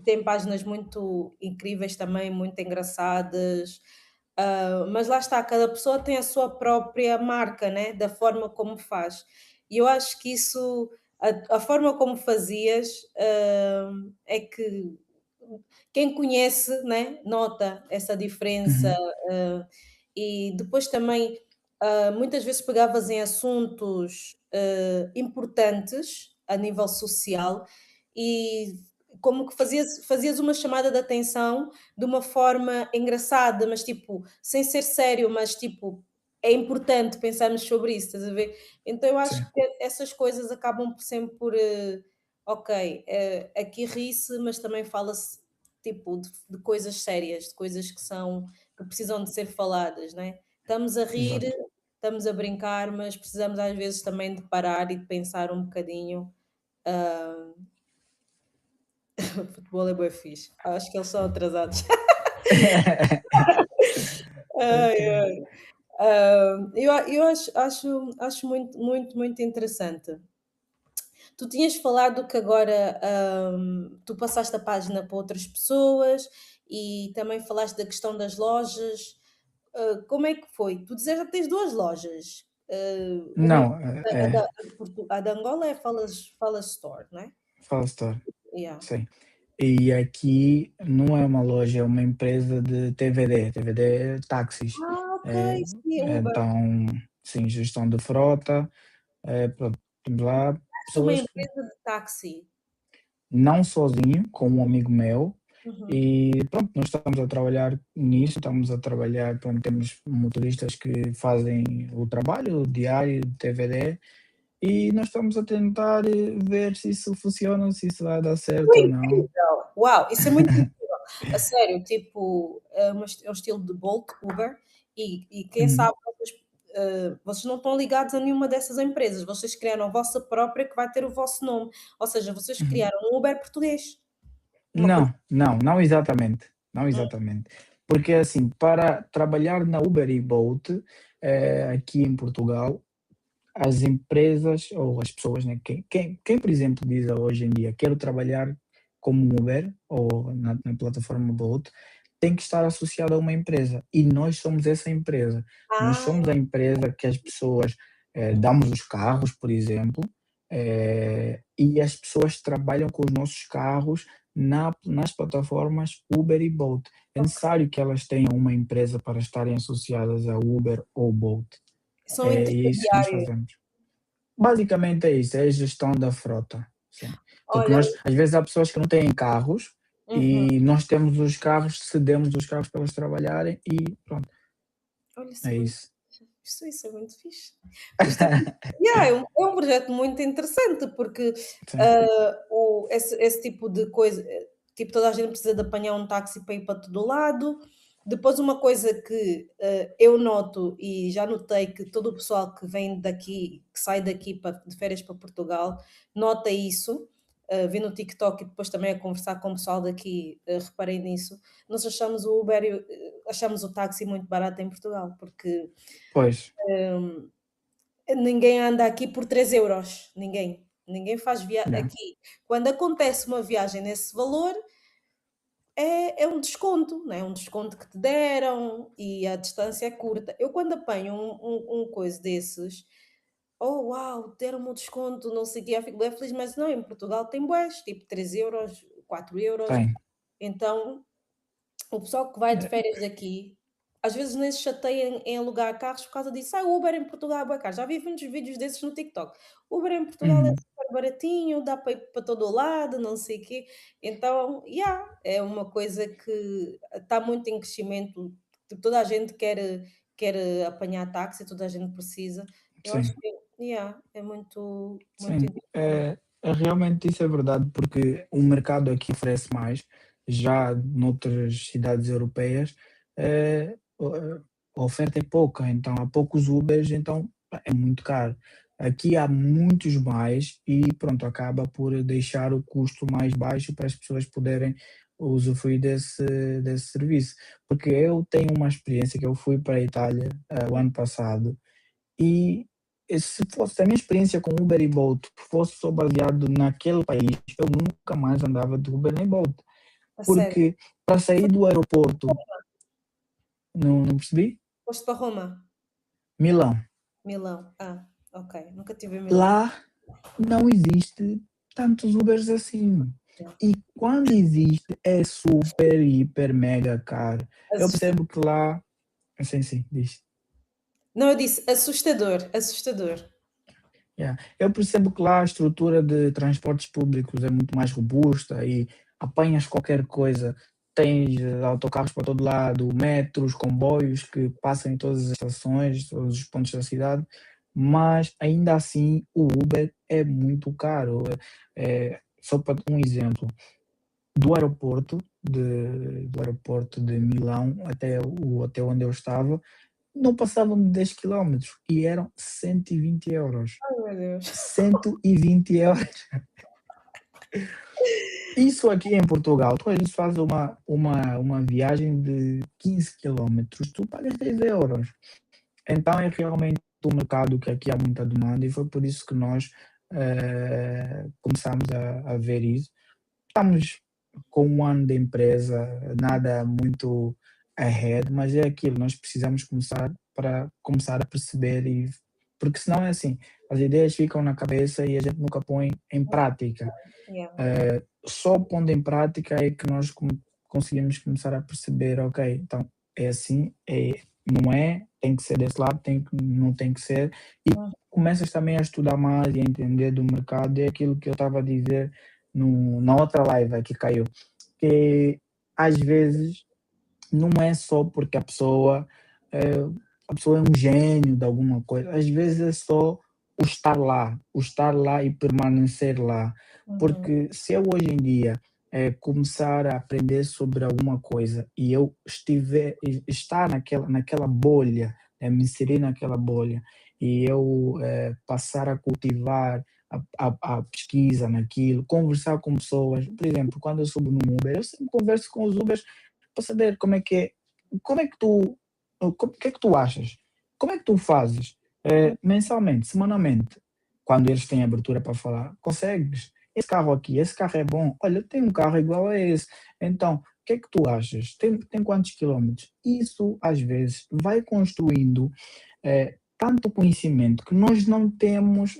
tem páginas muito incríveis também, muito engraçadas. Mas lá está, cada pessoa tem a sua própria marca, né? Da forma como faz. E eu acho que isso, a forma como fazias, é que quem conhece, né, nota essa diferença. Uhum, ah, e depois também, muitas vezes pegavas em assuntos importantes a nível social e como que fazias uma chamada de atenção de uma forma engraçada, mas tipo, sem ser sério, mas tipo, é importante pensarmos sobre isso, estás a ver? Então eu acho sim, que essas coisas acabam sempre por, ok, aqui ri-se, mas também fala-se tipo de coisas sérias, de coisas que precisam de ser faladas, né? Estamos a rir, exato. estamos a brincar, mas precisamos às vezes também de parar e de pensar um bocadinho. ah, o futebol é bué fixe. Acho que eles são atrasados. Ai, Ok. ai. Eu acho muito, muito, muito interessante. Tu tinhas falado que agora, tu passaste a página para outras pessoas e também falaste da questão das lojas. Como é que foi? Tu dizes que tens 2 lojas. Uma Não, a da Angola é Falas Store, não é? fala Store, Yeah. sim. E aqui não é uma loja, é uma empresa de TVD, TVD é táxis. Ah, ok, É, sim, é Uber. então, sim, gestão de frota, pronto, temos lá É uma pessoas que empresa de táxi. não sozinho, com um amigo meu, Uhum. e pronto, nós estamos a trabalhar nisso, estamos a trabalhar, pronto, temos motoristas que fazem o trabalho diário de TVD e nós estamos a tentar ver se isso funciona, se isso vai dar certo ou não. Incrível! Uau, isso é muito incrível. A sério, tipo, é um estilo de Bolt, Uber, e quem Uhum, sabe vocês não estão ligados a nenhuma dessas empresas, vocês criaram a vossa própria que vai ter o vosso nome, ou seja, vocês uhum. criaram um Uber português, uma coisa. Não, não, não exatamente, não Hum, exatamente. Porque assim, para trabalhar na Uber e Bolt, aqui em Portugal, as empresas ou as pessoas, né, quem, por exemplo, diz hoje em dia, quero trabalhar como Uber ou na plataforma Bolt, tem que estar associado a uma empresa. E nós somos essa empresa. Nós Ah, somos a empresa que as pessoas damos os carros, por exemplo, e as pessoas trabalham com os nossos carros nas plataformas Uber e Bolt. É ok. necessário que elas tenham uma empresa para estarem associadas a Uber ou Bolt. São É isso que nós intermediários. fazemos. Basicamente é isso, é a gestão da frota, sim. Porque Olha, nós, às vezes há pessoas que não têm carros uhum, e nós temos os carros, cedemos os carros para elas trabalharem e pronto, olha, isso é é muito isso. isso é muito fixe. Isto é yeah, é um projeto muito interessante, porque, Sim, esse tipo de coisa, tipo, toda a gente precisa de apanhar um táxi para ir para todo lado. Depois uma coisa que, eu noto e já notei que todo o pessoal que vem daqui, que sai daqui de férias para Portugal, nota isso, vi no TikTok e depois também a conversar com o pessoal daqui, reparei nisso. Nós achamos o Uber achamos o táxi muito barato em Portugal, porque, pois, hum, ninguém anda aqui por 3 euros, ninguém. Ninguém faz yeah, aqui. Quando acontece uma viagem nesse valor, é um desconto, não é? Um desconto que te deram e a distância é curta. Eu quando apanho um coisa desses, oh uau, deram-me um desconto, não sei o quê, eu fico bem feliz, mas não, em Portugal tem bués, tipo 3 euros, 4 euros. tem. Então o pessoal que vai de É, férias aqui, às vezes nem se chateia em alugar carros por causa disso. Ah, o Uber em Portugal é bué caro. Já vi muitos vídeos desses no TikTok. Uber em Portugal é uhum, super baratinho, dá para ir para todo o lado, não sei o quê. Então, yeah, é uma coisa que está muito em crescimento. Tipo, toda a gente quer apanhar táxi, toda a gente precisa. Eu acho sim, que, yeah, é muito sim. interessante. Realmente isso é verdade, porque o mercado aqui oferece mais, já noutras cidades europeias, a oferta é pouca, então há poucos Ubers, então é muito caro. Aqui há muitos mais e pronto, acaba por deixar o custo mais baixo para as pessoas poderem usufruir desse serviço. Porque eu tenho uma experiência que eu fui para a Itália, o ano passado, e se fosse a minha experiência com Uber e Bolt fosse só baseado naquele país, eu nunca mais andava de Uber nem Bolt. A sério. Porque para sair Foste do aeroporto, não percebi? foste para Roma? Milão. Milão. Ah, ok. Nunca tive em Milão. Lá não existe tantos Ubers assim. Yeah. E quando existe, é super, hiper, mega caro. Eu Assustador. percebo que lá. Sim, sim, diz. Não, eu disse assustador, assustador. Yeah. Eu percebo que lá a estrutura de transportes públicos é muito mais robusta e apanhas qualquer coisa. Tens autocarros para todo lado, metros, comboios que passam em todas as estações, todos os pontos da cidade, mas ainda assim o Uber é muito caro. Só para um exemplo, do aeroporto de Milão até o hotel onde eu estava, não passavam de 10 quilómetros e eram 120 euros. Ai, meu Deus. 120 euros. Isso aqui em Portugal, tu às vezes fazes uma viagem de 15 quilómetros, tu pagas 10 euros. Então é realmente um mercado que aqui há muita demanda e foi por isso que nós começamos a ver isso. Estamos com um ano de empresa, nada muito ahead, mas é aquilo, nós precisamos começar para começar a perceber e porque senão é assim, as ideias ficam na cabeça e a gente nunca põe em prática. Yeah. Só pondo em prática é que nós conseguimos começar a perceber, ok, então é assim, não é, tem que ser desse lado, não tem que ser, e Hum, começas também a estudar mais e a entender do mercado, é aquilo que eu estava a dizer na outra live que caiu, que às vezes não é só porque a pessoa é um gênio de alguma coisa, às vezes é só o estar lá e permanecer lá. uhum. Porque se eu hoje em dia começar a aprender sobre alguma coisa e eu estar naquela bolha, me inserir naquela bolha e eu passar a cultivar a pesquisa naquilo, conversar com pessoas, por exemplo, quando eu subo no Uber, eu sempre converso com os Ubers para saber como é que tu, o que é que tu achas? Como é que tu fazes? mensalmente, semanalmente, quando eles têm abertura para falar, consegues. Esse carro aqui, esse carro é bom. Olha, tem um carro igual a esse. Então, o que é que tu achas? Tem quantos quilômetros? Isso, às vezes, vai construindo tanto conhecimento que nós não temos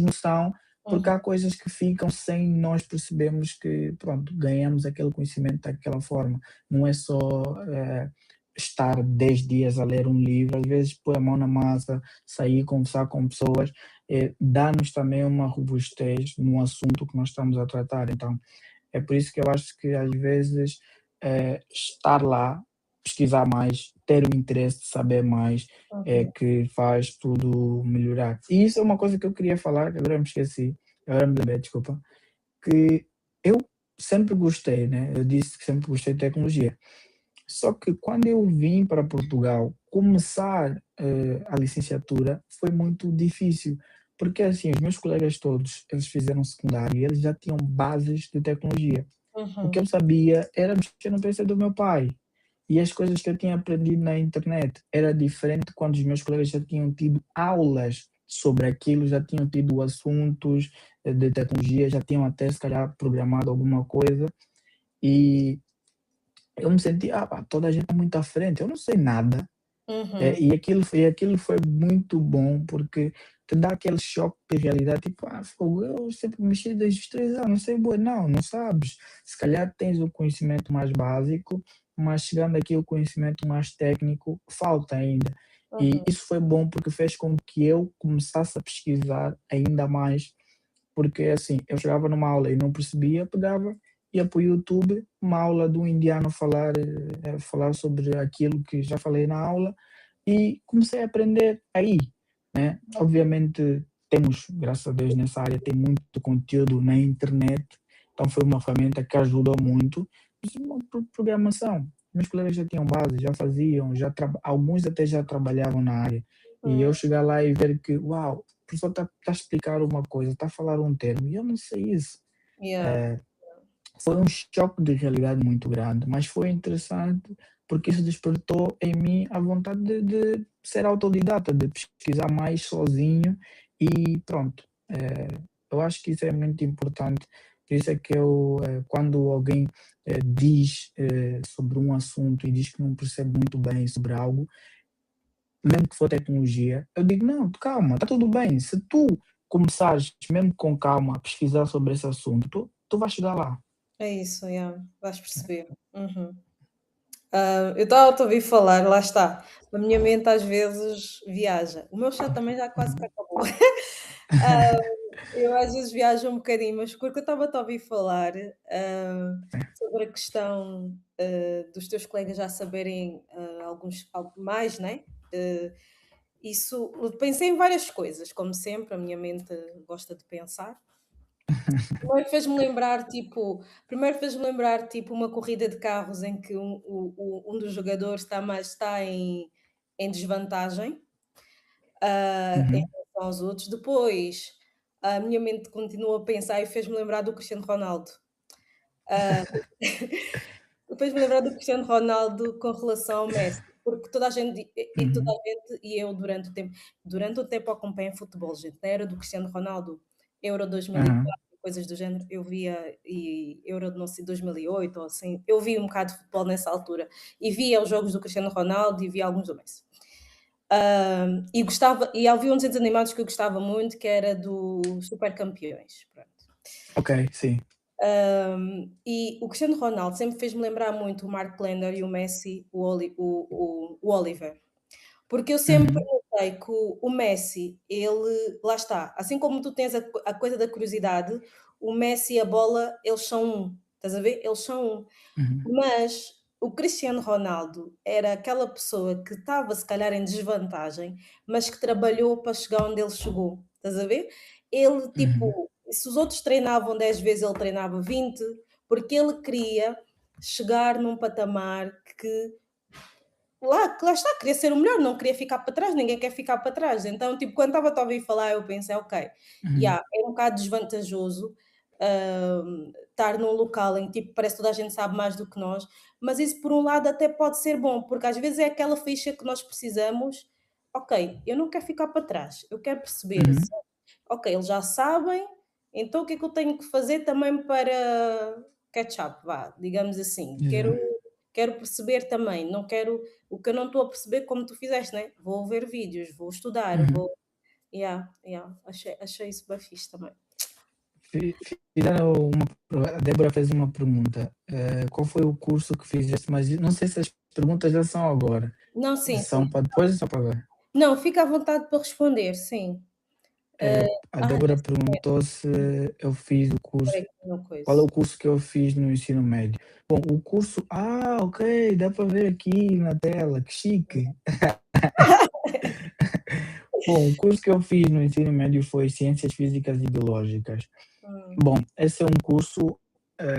noção, porque Uhum, há coisas que ficam sem nós percebermos que, pronto, ganhamos aquele conhecimento daquela forma. Não é só estar 10 dias a ler um livro, às vezes pôr a mão na massa, sair, conversar com pessoas, dá-nos também uma robustez no assunto que nós estamos a tratar. Então, é por isso que eu acho que às vezes estar lá, pesquisar mais, ter o interesse de saber mais, é uhum, que faz tudo melhorar. E isso é uma coisa que eu queria falar, que agora me esqueci, agora me lembrei, desculpa, que eu sempre gostei, né? Eu disse que sempre gostei de tecnologia. Só que quando eu vim para Portugal, começar a licenciatura foi muito difícil, porque assim, os meus colegas todos, eles fizeram secundário e eles já tinham bases de tecnologia. O que uhum, eu sabia era mexer no PC do meu pai. E as coisas que eu tinha aprendido na internet era diferente quando os meus colegas já tinham tido aulas sobre aquilo, já tinham tido assuntos de tecnologia, já tinham até se calhar programado alguma coisa. E eu me senti, pá, toda a gente está muito à frente, eu não sei nada. uhum. E aquilo foi muito bom porque te dá aquele choque de realidade, tipo, fogo, eu sempre mexi desde os 3 anos, não sei, boa, não sabes. Se calhar tens o conhecimento mais básico, mas chegando aqui o conhecimento mais técnico, falta ainda. E Uhum. isso foi bom porque fez com que eu começasse a pesquisar ainda mais, porque assim, eu chegava numa aula e não percebia, pegava, ia para o YouTube, uma aula de um indiano falar sobre aquilo que já falei na aula, e comecei a aprender aí, né? Obviamente temos, graças a Deus, nessa área tem muito conteúdo na internet, então foi uma ferramenta que ajudou muito. Isso é uma programação. Meus colegas já tinham base, já faziam, alguns até já trabalhavam na área. E eu Hum, chegar lá e ver que, uau, o professor está a explicar uma coisa, está a falar um termo, e eu não sei isso. yeah. Foi um choque de realidade muito grande, mas foi interessante porque isso despertou em mim a vontade de ser autodidata, de pesquisar mais sozinho e pronto. Eu acho que isso é muito importante. Por isso é que eu, quando alguém diz sobre um assunto e diz que não percebe muito bem sobre algo, mesmo que for tecnologia, eu digo, não, calma, está tudo bem. Se tu começares, mesmo com calma, a pesquisar sobre esse assunto, tu vais chegar lá. É isso, yeah, vais perceber. Uhum. Eu estava a ouvir falar, lá está. A minha mente às vezes viaja. O meu chá também já quase que Uhum. acabou. Ah, eu às vezes viajo um bocadinho, mas porque eu estava a ouvir falar, sobre a questão, dos teus colegas já saberem, alguns algo mais, né, isso eu pensei em várias coisas, como sempre, a minha mente gosta de pensar. Primeiro fez-me lembrar, tipo, uma corrida de carros em que um dos jogadores está em desvantagem, em Uhum. relação aos outros. Depois, a minha mente continuou a pensar e fez-me lembrar do Cristiano Ronaldo. Ah, fez-me lembrar do Cristiano Ronaldo com relação ao Messi, porque toda a gente toda Uhum. a gente e eu durante o tempo acompanhei futebol, gente, na era do Cristiano Ronaldo, Euro Aham. 2004, coisas do género, eu via e Euro não sei, 2008 ou assim, eu vi um bocado de futebol nessa altura, e via os jogos do Cristiano Ronaldo e via alguns do Messi. E havia uns desenhos animados que eu gostava muito, que era do Super Campeões, pronto. Ok, sim. E o Cristiano Ronaldo sempre fez-me lembrar muito o Mark Blender e o Messi, o Oliver. Porque eu sempre Uhum. notei que o Messi, ele lá está, assim como tu tens a coisa da curiosidade, o Messi e a bola, eles são um, estás a ver? Eles são um. Uhum. Mas o Cristiano Ronaldo era aquela pessoa que estava se calhar em desvantagem, mas que trabalhou para chegar onde ele chegou, estás a ver? Ele Uhum. tipo, se os outros treinavam 10 vezes, ele treinava 20, porque ele queria chegar num patamar que lá está, queria ser o melhor, não queria ficar para trás, ninguém quer ficar para trás. Então, tipo, quando estava a ouvir falar, eu pensei: "Ok, Uhum. yeah, é um bocado desvantajoso, estar num local em que, tipo, parece que toda a gente sabe mais do que nós", mas isso por um lado até pode ser bom, porque às vezes é aquela ficha que nós precisamos, ok, eu não quero ficar para trás, eu quero perceber se, Uhum, ok, eles já sabem, então o que é que eu tenho que fazer também para catch up, vá, digamos assim. Quero, exato. quero perceber também, não quero o que eu não estou a perceber como tu fizeste, né? Vou ver vídeos, vou estudar, Uhum. vou. Yeah, yeah, achei isso bem fixe também. Fizeram a Débora fez uma pergunta. Qual foi o curso que fizeste? Mas não sei se as perguntas já são agora. Não, sim, sim. São para depois ou só para agora? Não, fica à vontade para responder, sim. A Já Débora sei, perguntou se eu fiz o curso. lembrei que uma Qual é coisa. o curso que eu fiz no ensino médio? Bom, o curso. Ah, ok, dá para ver aqui na tela, que chique. Bom, o curso que eu fiz no ensino médio foi Ciências Físicas e Biológicas. Hum, Bom, esse é um curso,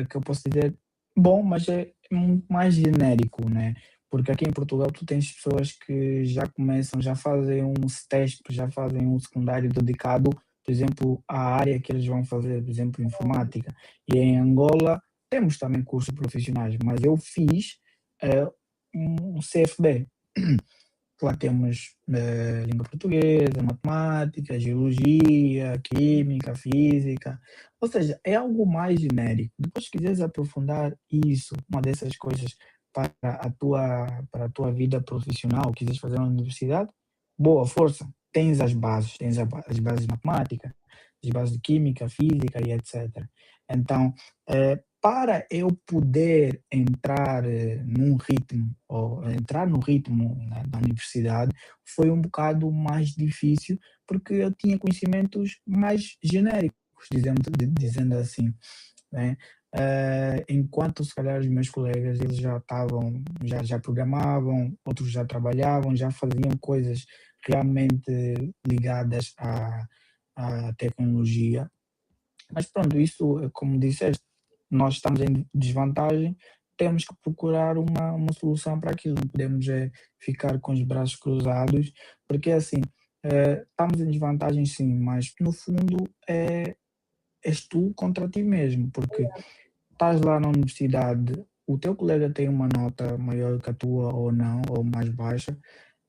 que eu posso dizer bom, mas é muito mais genérico, né, porque aqui em Portugal tu tens pessoas que já começam, já fazem um CETESP, já fazem um secundário dedicado, por exemplo, à área que eles vão fazer, por exemplo, informática. E em Angola temos também cursos profissionais, mas eu fiz, um CFB. Lá temos, língua portuguesa, matemática, geologia, química, física, ou seja, é algo mais genérico. Depois, se quiseres aprofundar isso, uma dessas coisas para a tua vida profissional, quiseres fazer uma universidade, boa, força, tens as bases, tens as bases de matemática, as bases de química, física e etc. Então, para eu poder entrar, num ritmo, ou entrar no ritmo, né, da universidade, foi um bocado mais difícil, porque eu tinha conhecimentos mais genéricos, dizendo assim, né? Enquanto se calhar os meus colegas eles já estavam, já programavam, outros já trabalhavam, já faziam coisas realmente ligadas à tecnologia. Mas pronto, isso, como disseste, nós estamos em desvantagem, temos que procurar uma solução para aquilo, não podemos ficar com os braços cruzados, porque é assim, estamos em desvantagem sim, mas no fundo és tu contra ti mesmo, porque estás lá na universidade, o teu colega tem uma nota maior que a tua ou não, ou mais baixa,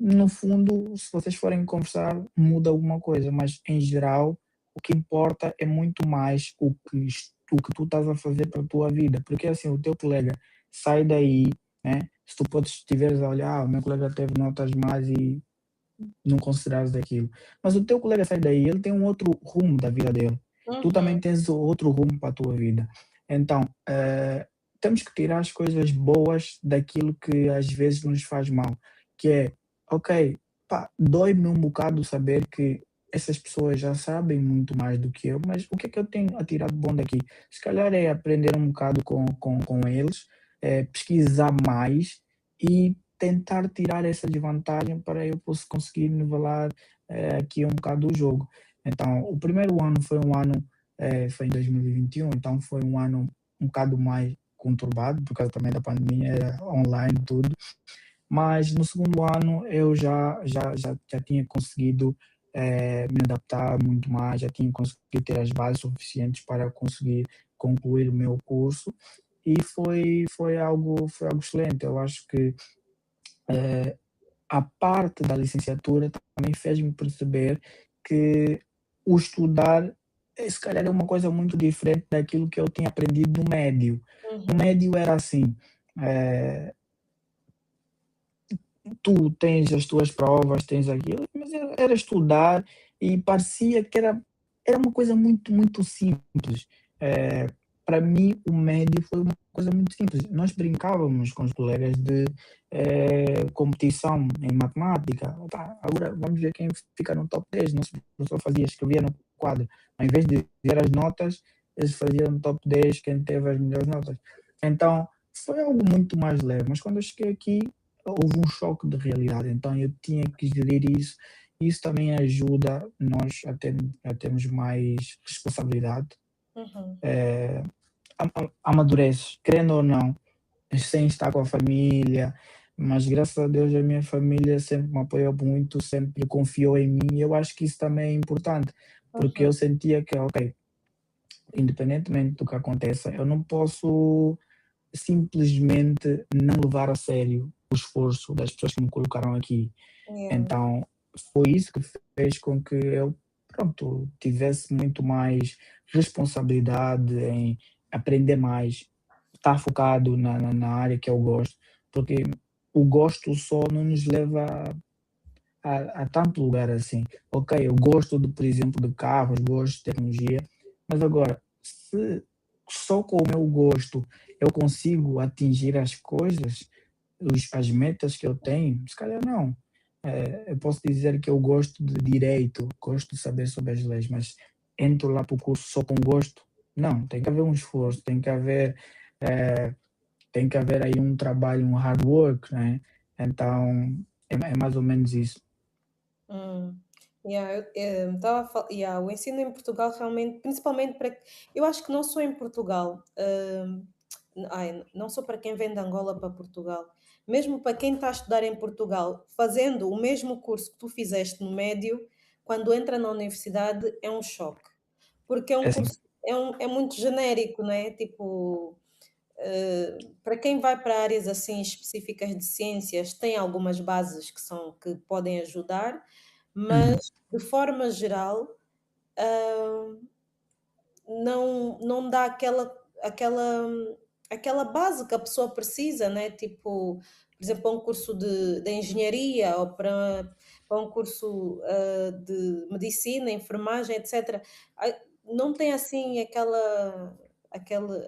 no fundo, se vocês forem conversar, muda alguma coisa, mas em geral, o que importa é muito mais o que tu estás a fazer para a tua vida, porque assim, o teu colega sai daí, né? Se tu podes, estiveres a olhar, o meu colega teve notas mais e não considerares aquilo, mas o teu colega sai daí, ele tem um outro rumo da vida dele, tu uhum, também tens outro rumo para a tua vida. Então, temos que tirar as coisas boas daquilo que às vezes nos faz mal, que é, ok, pá, dói-me um bocado saber que essas pessoas já sabem muito mais do que eu, mas o que é que eu tenho a tirar de bom daqui? Se calhar é aprender um bocado com eles, pesquisar mais e tentar tirar essa desvantagem para eu poder conseguir nivelar, aqui um bocado o jogo. Então, o primeiro ano foi um ano, foi em 2021, então foi um ano um bocado mais conturbado, por causa também da pandemia, era online tudo, mas no segundo ano eu já tinha conseguido, me adaptar muito mais, já tinha conseguido ter as bases suficientes para conseguir concluir o meu curso e foi algo excelente. Eu acho que, a parte da licenciatura também fez-me perceber que o estudar, se calhar é uma coisa muito diferente daquilo que eu tinha aprendido no médio. No uhum. médio era assim, eh, tu tens as tuas provas, tens aquilo, mas era estudar e parecia que era uma coisa muito, muito simples. Eh, para mim, o médio foi uma coisa muito simples. Nós brincávamos com os colegas de, competição em matemática. Opá, agora vamos ver quem fica no top 10. Nosso professor escrevia no quadro. Ao invés de dizer as notas, eles faziam no top 10 quem teve as melhores notas. Então, foi algo muito mais leve. Mas quando eu cheguei aqui, houve um choque de realidade, então eu tinha que gerir isso. Isso também ajuda nós a termos mais responsabilidade, Uhum. amadureces, querendo ou não, sem estar com a família, mas graças a Deus a minha família sempre me apoiou muito, sempre confiou em mim, e eu acho que isso também é importante, porque Uhum. eu sentia que, ok, independentemente do que aconteça, eu não posso simplesmente não levar a sério o esforço das pessoas que me colocaram aqui. Yeah. Então, foi isso que fez com que eu, pronto, tivesse muito mais responsabilidade em aprender mais, estar focado na área que eu gosto, porque o gosto só não nos leva a tanto lugar assim. Ok, eu gosto, por exemplo, de carros, gosto de tecnologia, mas agora, se só com o meu gosto eu consigo atingir as coisas, as metas que eu tenho, se calhar não. Eu posso dizer que eu gosto de direito, gosto de saber sobre as leis, mas entro lá para o curso só com gosto? Não, tem que haver um esforço, eh, tem que haver aí um trabalho, um hard work, né? Então, é mais ou menos isso. Hum. Yeah, estava yeah, o ensino em Portugal realmente, principalmente para. Eu acho que não só em Portugal, não só para quem vem de Angola para Portugal, mesmo para quem está a estudar em Portugal, fazendo o mesmo curso que tu fizeste no médio, quando entra na universidade é um choque, porque é É um assim, curso, é muito genérico, não é? Tipo, para quem vai para áreas assim específicas de ciências, tem algumas bases que podem ajudar, uhum, mas de forma geral, ah, não dá aquela base que a pessoa precisa, né? Tipo, por exemplo, para um curso de engenharia ou para um curso de medicina, enfermagem, etc. Não tem assim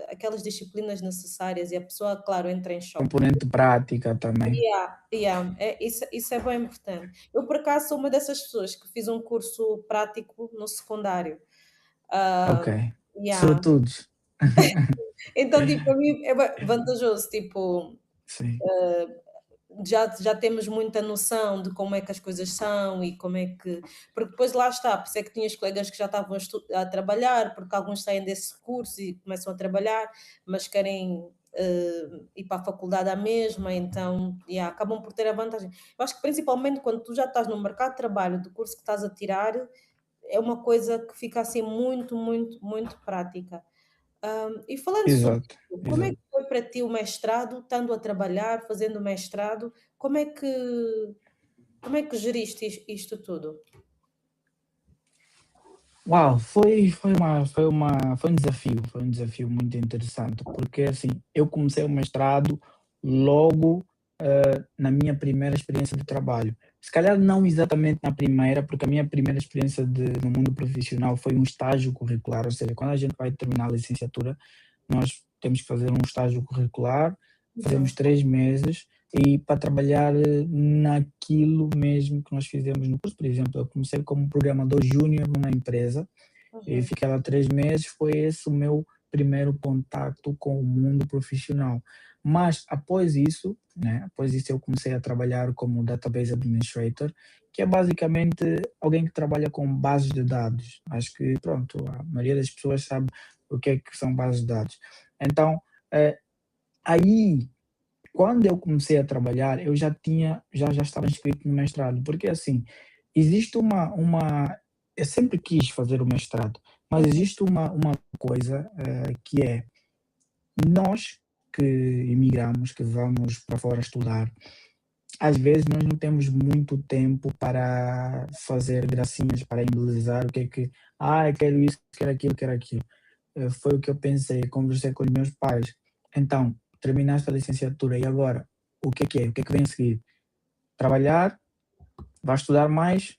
aquelas disciplinas necessárias e a pessoa, claro, entra em choque. componente prática também. Yeah, yeah, isso é bem importante. Eu, por acaso, sou uma dessas pessoas que fiz um curso prático no secundário. Ok. Ah, yeah. Sobretudos. Então, tipo, para mim é vantajoso, tipo, Sim. já temos muita noção de como é que as coisas são e como é que. Porque depois lá está, por isso é que tinhas colegas que já estavam a trabalhar, porque alguns saem desse curso e começam a trabalhar, mas querem ir para a faculdade à mesma, então yeah, acabam por ter a vantagem. Eu acho que principalmente quando tu já estás no mercado de trabalho do curso que estás a tirar, é uma coisa que fica assim muito, muito, muito prática. E falando sobre Exato, isso, como é exato. que foi para ti o mestrado, estando a trabalhar, fazendo o mestrado, como é que geriste isto tudo? Uau, foi um desafio muito interessante, porque assim, eu comecei o mestrado logo na minha primeira experiência de trabalho. Se calhar não exatamente na primeira, porque a minha primeira experiência no mundo profissional foi um estágio curricular, ou seja, quando a gente vai terminar a licenciatura, nós temos que fazer um estágio curricular, fazemos Uhum, 3 meses e para trabalhar naquilo mesmo que nós fizemos no curso. Por exemplo, eu comecei como programador júnior numa empresa e uhum, fiquei lá 3 meses. Foi esse o meu primeiro contato com o mundo profissional. Mas após isso, né, após isso eu comecei a trabalhar como database administrator, que é basicamente alguém que trabalha com bases de dados. Acho que, pronto, a maioria das pessoas sabe o que é que são bases de dados. Então, eh, aí, quando eu comecei a trabalhar, eu já estava inscrito no mestrado, porque assim, existe eu sempre quis fazer o mestrado, mas uhum, existe uma coisa que é nós que imigramos, que vamos para fora estudar, às vezes nós não temos muito tempo para fazer gracinhas, para embelezar o que é que, eu quero isso, quero aquilo, quero aquilo. Foi o que eu pensei, conversei com os meus pais. Então, terminaste a licenciatura e agora? O que é que é? O que é que vem a seguir? Trabalhar? Vai estudar mais?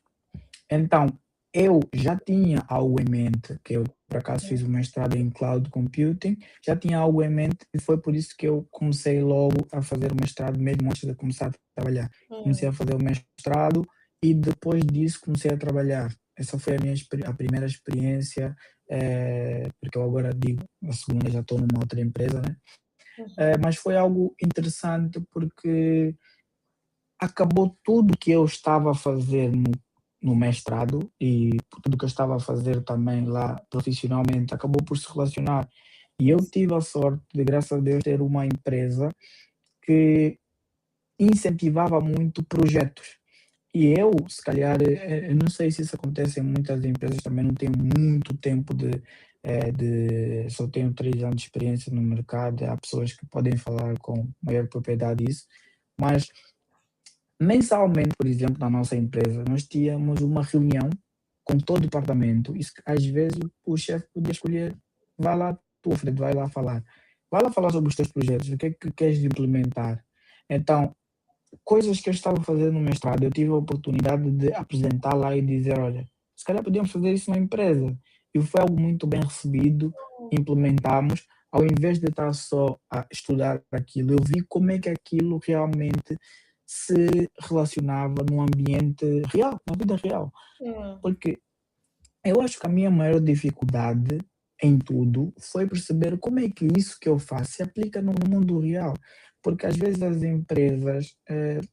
Então, eu já tinha algo em mente, que eu por acaso fiz o mestrado em Cloud Computing, já tinha algo em mente e foi por isso que eu comecei logo a fazer o mestrado, mesmo antes de começar a trabalhar. Comecei uhum, a fazer o mestrado e depois disso comecei a trabalhar. Essa foi a primeira experiência, porque eu agora digo, a segunda já estou numa outra empresa, né? uhum, Mas foi algo interessante porque acabou tudo que eu estava a fazer no mestrado e tudo que eu estava a fazer também lá profissionalmente acabou por se relacionar. E eu tive a sorte de, graças a Deus, ter uma empresa que incentivava muito projetos. E eu, se calhar, eu não sei se isso acontece em muitas empresas, também não tenho muito tempo só tenho 3 anos de experiência no mercado, há pessoas que podem falar com maior propriedade disso, mas mensalmente, por exemplo, na nossa empresa, nós tínhamos uma reunião com todo o departamento e às vezes o chefe podia escolher, vai lá tu, Fred, vai lá falar sobre os teus projetos, o que é que queres implementar. Então, coisas que eu estava fazendo no mestrado, eu tive a oportunidade de apresentar lá e dizer, olha, se calhar podíamos fazer isso na empresa. E foi algo muito bem recebido, implementamos, ao invés de estar só a estudar aquilo, eu vi como é que aquilo realmente se relacionava num ambiente real, na vida real. Hum, Porque eu acho que a minha maior dificuldade em tudo foi perceber como é que isso que eu faço se aplica no mundo real. Porque às vezes as empresas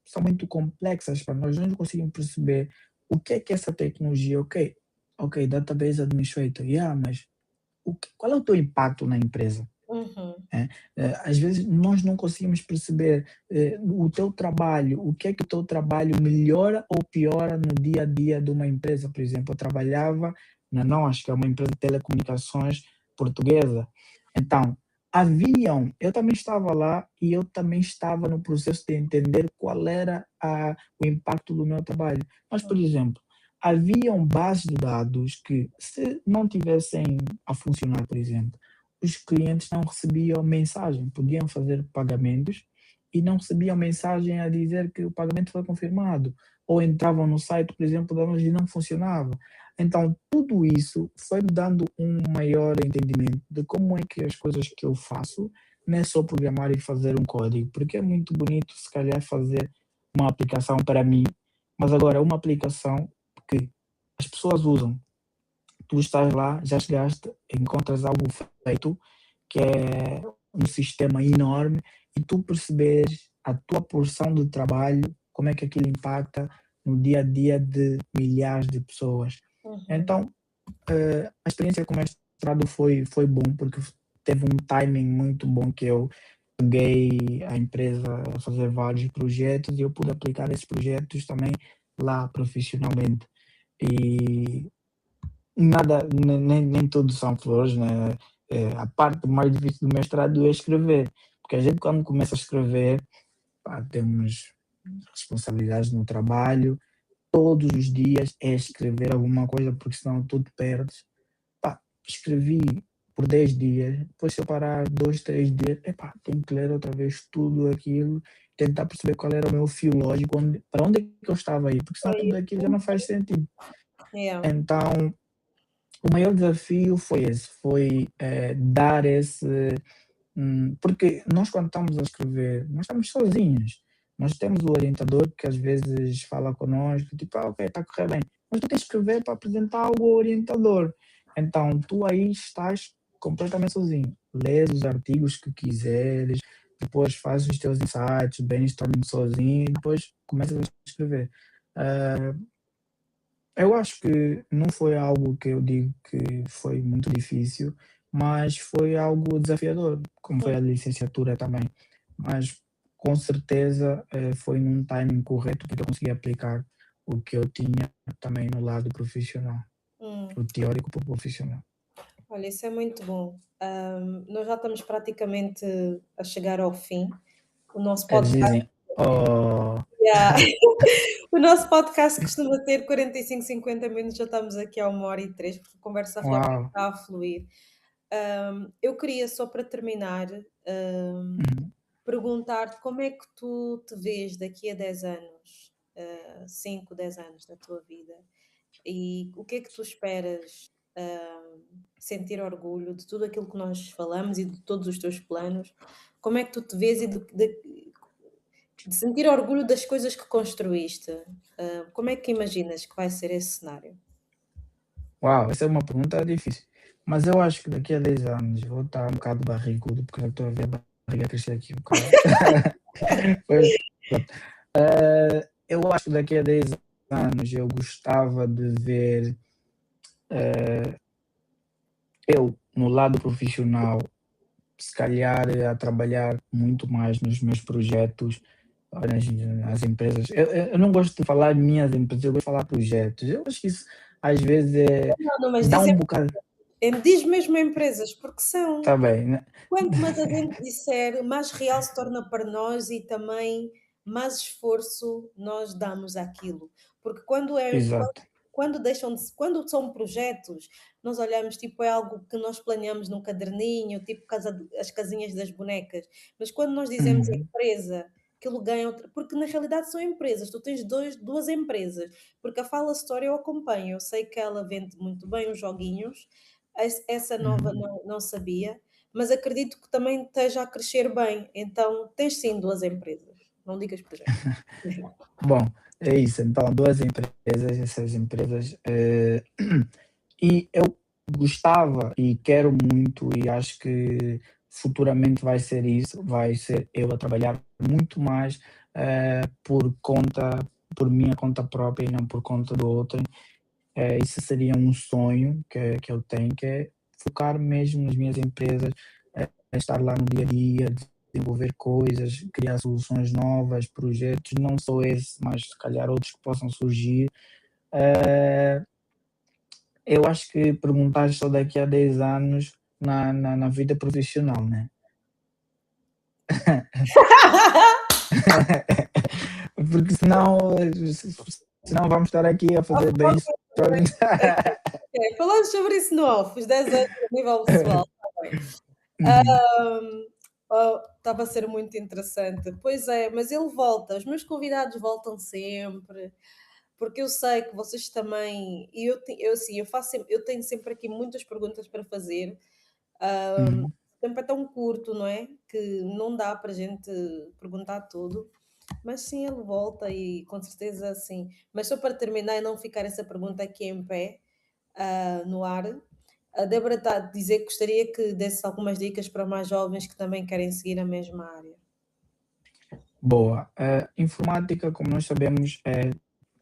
são muito complexas para nós, não conseguimos perceber o que é essa tecnologia. Ok, ok, Database Administrator, yeah, mas qual é o teu impacto na empresa? uhum, É? Às vezes nós não conseguimos perceber o teu trabalho, o que é que o teu trabalho melhora ou piora no dia a dia de uma empresa. Por exemplo, eu trabalhava não, acho que é uma empresa de telecomunicações portuguesa. Então, eu também estava lá e eu também estava no processo de entender qual era o impacto do meu trabalho. Mas, por exemplo, haviam bases de dados que, se não tivessem a funcionar, por exemplo, os clientes não recebiam mensagem, podiam fazer pagamentos e não recebiam mensagem a dizer que o pagamento foi confirmado, ou entravam no site, por exemplo, da nós e não funcionava. Então, tudo isso foi me dando um maior entendimento de como é que as coisas que eu faço não é só programar e fazer um código, porque é muito bonito, se calhar, fazer uma aplicação para mim, mas agora uma aplicação que as pessoas usam, tu estás lá, já chegaste, encontras algo feito, que é um sistema enorme, e tu perceberes a tua porção de trabalho, como é que aquilo impacta no dia a dia de milhares de pessoas. uhum. Então, a experiência com o mestrado foi bom, porque teve um timing muito bom que eu peguei a empresa a fazer vários projetos e eu pude aplicar esses projetos também lá profissionalmente. E nada, nem tudo são flores, né? A parte mais difícil do mestrado é escrever, porque a gente quando começa a escrever, pá, temos responsabilidades no trabalho, todos os dias é escrever alguma coisa, porque senão tu te perdes. Pá, escrevi por 10 dias, depois se eu parar 2, 3 dias, epá, tenho que ler outra vez tudo aquilo, tentar perceber qual era o meu fio lógico, para onde é que eu estava aí, porque senão Foi tudo aquilo já não faz sentido. yeah. Então, o maior desafio foi esse, foi dar esse. Porque nós, quando estamos a escrever, nós estamos sozinhos. Nós temos o orientador que às vezes fala connosco, tipo, ok, está a correr bem. Mas tu tens que escrever para apresentar algo ao orientador. Então, tu aí estás completamente sozinho. Lês os artigos que quiseres, depois fazes os teus insights, brainstorming sozinho, e depois começas a escrever. Ah, eu acho que não foi algo que eu digo que foi muito difícil, mas foi algo desafiador, como foi a licenciatura também. Mas com certeza foi num timing correto, porque eu consegui aplicar o que eu tinha também no lado profissional, Hum. o teórico para o profissional. Olha, isso é muito bom. Nós já estamos praticamente a chegar ao fim. O nosso Eles podcast, dizem, oh, yeah. O nosso podcast costuma ter 45, 50 minutos, já estamos aqui a 1 hora e 3, porque a conversa realmente uau, está a fluir. Eu queria só para terminar, uhum. perguntar-te como é que tu te vês daqui a 10 anos, 5, 10 anos da tua vida, e o que é que tu esperas, sentir orgulho de tudo aquilo que nós falamos e de todos os teus planos? Como é que tu te vês e de sentir orgulho das coisas que construíste? Como é que imaginas que vai ser esse cenário? Uau, essa é uma pergunta difícil. Mas eu acho que daqui a 10 anos vou estar um bocado barrigudo, porque eu estou a ver a barriga crescer aqui um bocado. Pois, pronto. Eu acho que daqui a 10 anos eu gostava de ver eu, no lado profissional, se calhar a trabalhar muito mais nos meus projetos, nas empresas. Eu não gosto de falar minhas empresas, eu gosto de falar projetos. Eu acho que isso às vezes Não, não, mas dá diz, um bocado. diz mesmo empresas, porque são. Está bem, né? Quanto mais a gente disser, mais real se torna para nós e também mais esforço nós damos àquilo. Porque exato. quando são projetos, nós olhamos, tipo, é algo que nós planeamos num caderninho, tipo as casinhas das bonecas. Mas quando nós dizemos Uhum, empresa, aquilo ganha outra, porque na realidade são empresas, tu tens duas empresas, porque a Fala Story eu acompanho, eu sei que ela vende muito bem os joguinhos, essa nova uhum. não sabia, mas acredito que também esteja a crescer bem, então tens sim 2 empresas, não digas projetos. Bom, é isso. Então, 2 empresas, essas empresas, e eu gostava e quero muito e acho que futuramente vai ser isso, vai ser eu a trabalhar muito mais, por minha conta própria e não por conta do outro. Isso seria um sonho que eu tenho, que é focar mesmo nas minhas empresas, estar lá no dia a dia, desenvolver coisas, criar soluções novas, projetos, não só esse, mas se calhar outros que possam surgir. Eh, eu acho que perguntar só daqui a 10 anos na vida profissional, né? Porque senão vamos estar aqui a fazer brainstorming. Falamos sobre isso no off, os 10 anos a nível pessoal, está bem. Uhum. Estava a ser muito interessante. Pois é, mas ele volta, os meus convidados voltam sempre, porque eu sei que vocês também, e eu assim, eu tenho sempre aqui muitas perguntas para fazer. Uhum. O tempo é tão curto, não é? Que não dá para a gente perguntar tudo. Mas sim, ele volta e com certeza sim. Mas só para terminar e não ficar essa pergunta aqui em pé, no ar, a Débora está a dizer que gostaria que desse algumas dicas para mais jovens que também querem seguir a mesma área. Boa. Informática, como nós sabemos,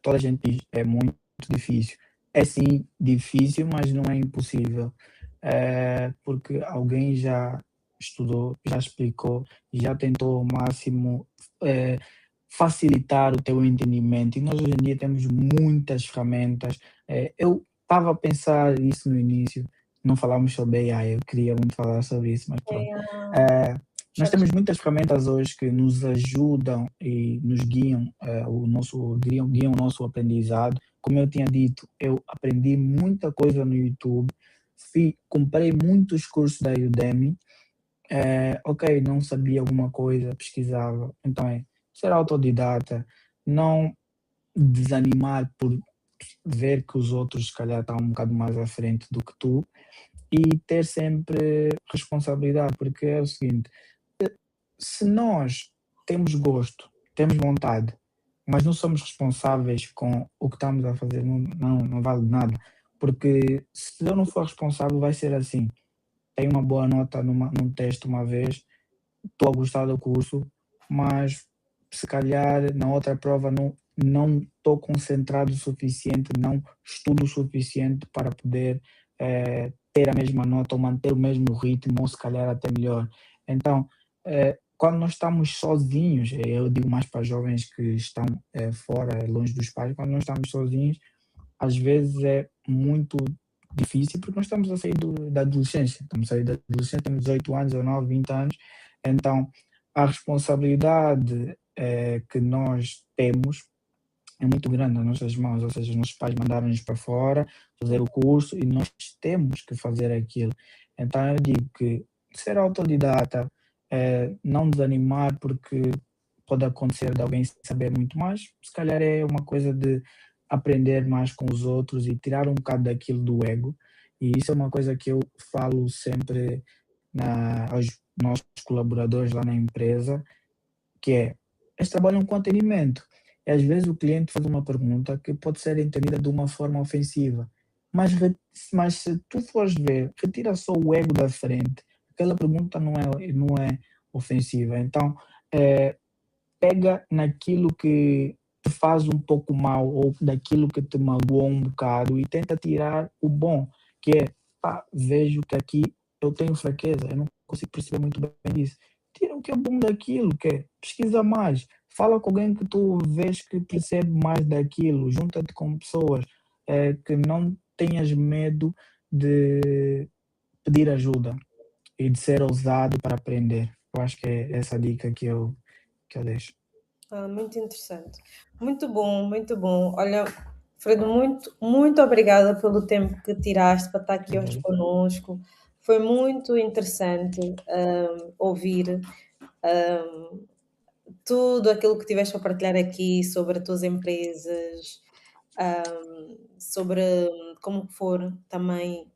toda a gente diz, é muito difícil. É sim difícil, mas não é impossível. Porque alguém já estudou, já explicou, já tentou ao máximo eh, facilitar o teu entendimento. E nós hoje em dia temos muitas ferramentas. Eu estava a pensar isso no início, não falámos sobre AI, eu queria muito falar sobre isso, mas pronto. É, Eh, nós chat temos muitas ferramentas hoje que nos ajudam e nos guiam, guiam o nosso aprendizado. Como eu tinha dito, eu aprendi muita coisa no YouTube, comprei muitos cursos da Udemy. Ok, não sabia alguma coisa, pesquisava. Então ser autodidata, não desanimar por ver que os outros, se calhar, estão um bocado mais à frente do que tu e ter sempre responsabilidade, porque é o seguinte: se nós temos gosto, temos vontade, mas não somos responsáveis com o que estamos a fazer, não vale nada. Porque se eu não for responsável, vai ser assim. Tenho uma boa nota num teste uma vez, estou a gostar do curso, mas se calhar na outra prova não estou concentrado o suficiente, não estudo o suficiente para poder ter a mesma nota ou manter o mesmo ritmo, ou se calhar até melhor. Então, quando nós estamos sozinhos, eu digo mais para jovens que estão fora, longe dos pais, quando nós estamos sozinhos, às vezes é muito difícil porque nós estamos a sair da adolescência, estamos a sair da adolescência, temos 18 anos, 19, 20 anos, então a responsabilidade que nós temos é muito grande nas nossas mãos, ou seja, os nossos pais mandaram-nos para fora fazer o curso e nós temos que fazer aquilo. Então eu digo que ser autodidata, não desanimar porque pode acontecer de alguém saber muito mais, se calhar é uma coisa de aprender mais com os outros e tirar um bocado daquilo do ego. E isso é uma coisa que eu falo sempre aos nossos colaboradores lá na empresa, que é, eles trabalham com atendimento. E às vezes o cliente faz uma pergunta que pode ser entendida de uma forma ofensiva. Mas se tu fores ver, retira só o ego da frente. Aquela pergunta não é ofensiva. Então, é, pega naquilo que te faz um pouco mal ou daquilo que te magoou um bocado e tenta tirar o bom, que é, pá, vejo que aqui eu tenho fraqueza, eu não consigo perceber muito bem disso. Tira o que é bom daquilo, que é, pesquisa mais, fala com alguém que tu vês que percebe mais daquilo, junta-te com pessoas que não tenhas medo de pedir ajuda e de ser ousado para aprender. Eu acho que é essa a dica que eu deixo. Muito interessante. Muito bom, muito bom. Olha, Fredo, muito, muito obrigada pelo tempo que tiraste para estar aqui hoje Agradeço. conosco. Foi muito interessante, ouvir, hum, tudo aquilo que tiveste a partilhar aqui sobre as tuas empresas, sobre como for também,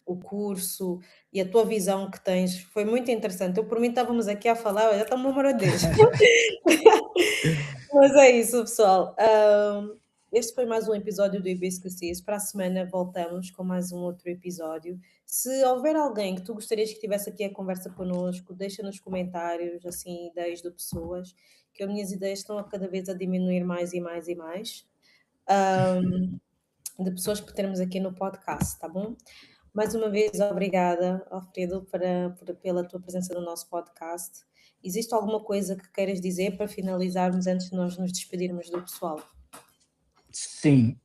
o curso e a tua visão que tens. Foi muito interessante. Eu, por mim, estávamos aqui a falar, olha, está uma hora desde. Mas é isso, pessoal. Este foi mais um episódio do Hibiscus. Para a semana voltamos com mais um outro episódio. Se houver alguém que tu gostarias que tivesse aqui a conversa connosco, deixa nos comentários, assim, ideias de pessoas, que as minhas ideias estão a cada vez a diminuir mais e mais e mais, de pessoas que termos aqui no podcast, tá bom? Mais uma vez, obrigada, Alfredo, pela tua presença no nosso podcast. Existe alguma coisa que queiras dizer para finalizarmos antes de nós nos despedirmos do pessoal? Sim,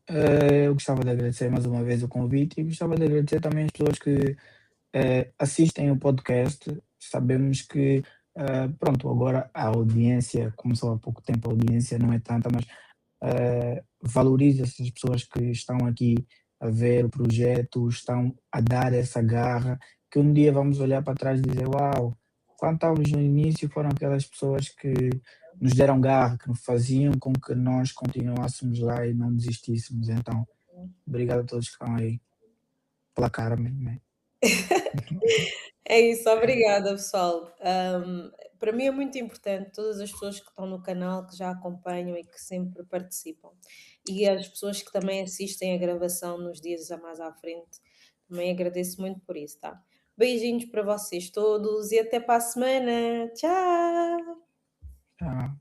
eu gostava de agradecer mais uma vez o convite e gostava de agradecer também as pessoas que assistem o podcast. Sabemos que, pronto, agora a audiência, começou há pouco tempo, a audiência não é tanta, mas valoriza-se as pessoas que estão aqui a ver o projeto, estão a dar essa garra, que um dia vamos olhar para trás e dizer, uau, quando estávamos no início foram aquelas pessoas que nos deram garra, que nos faziam com que nós continuássemos lá e não desistíssemos. Então, obrigado a todos que estão aí, pela Carmen, né? É isso, obrigada, pessoal. Para mim é muito importante todas as pessoas que estão no canal, que já acompanham e que sempre participam. E as pessoas que também assistem a gravação nos dias a mais à frente. Também agradeço muito por isso, tá? Beijinhos para vocês todos e até para a semana. Tchau! Ah,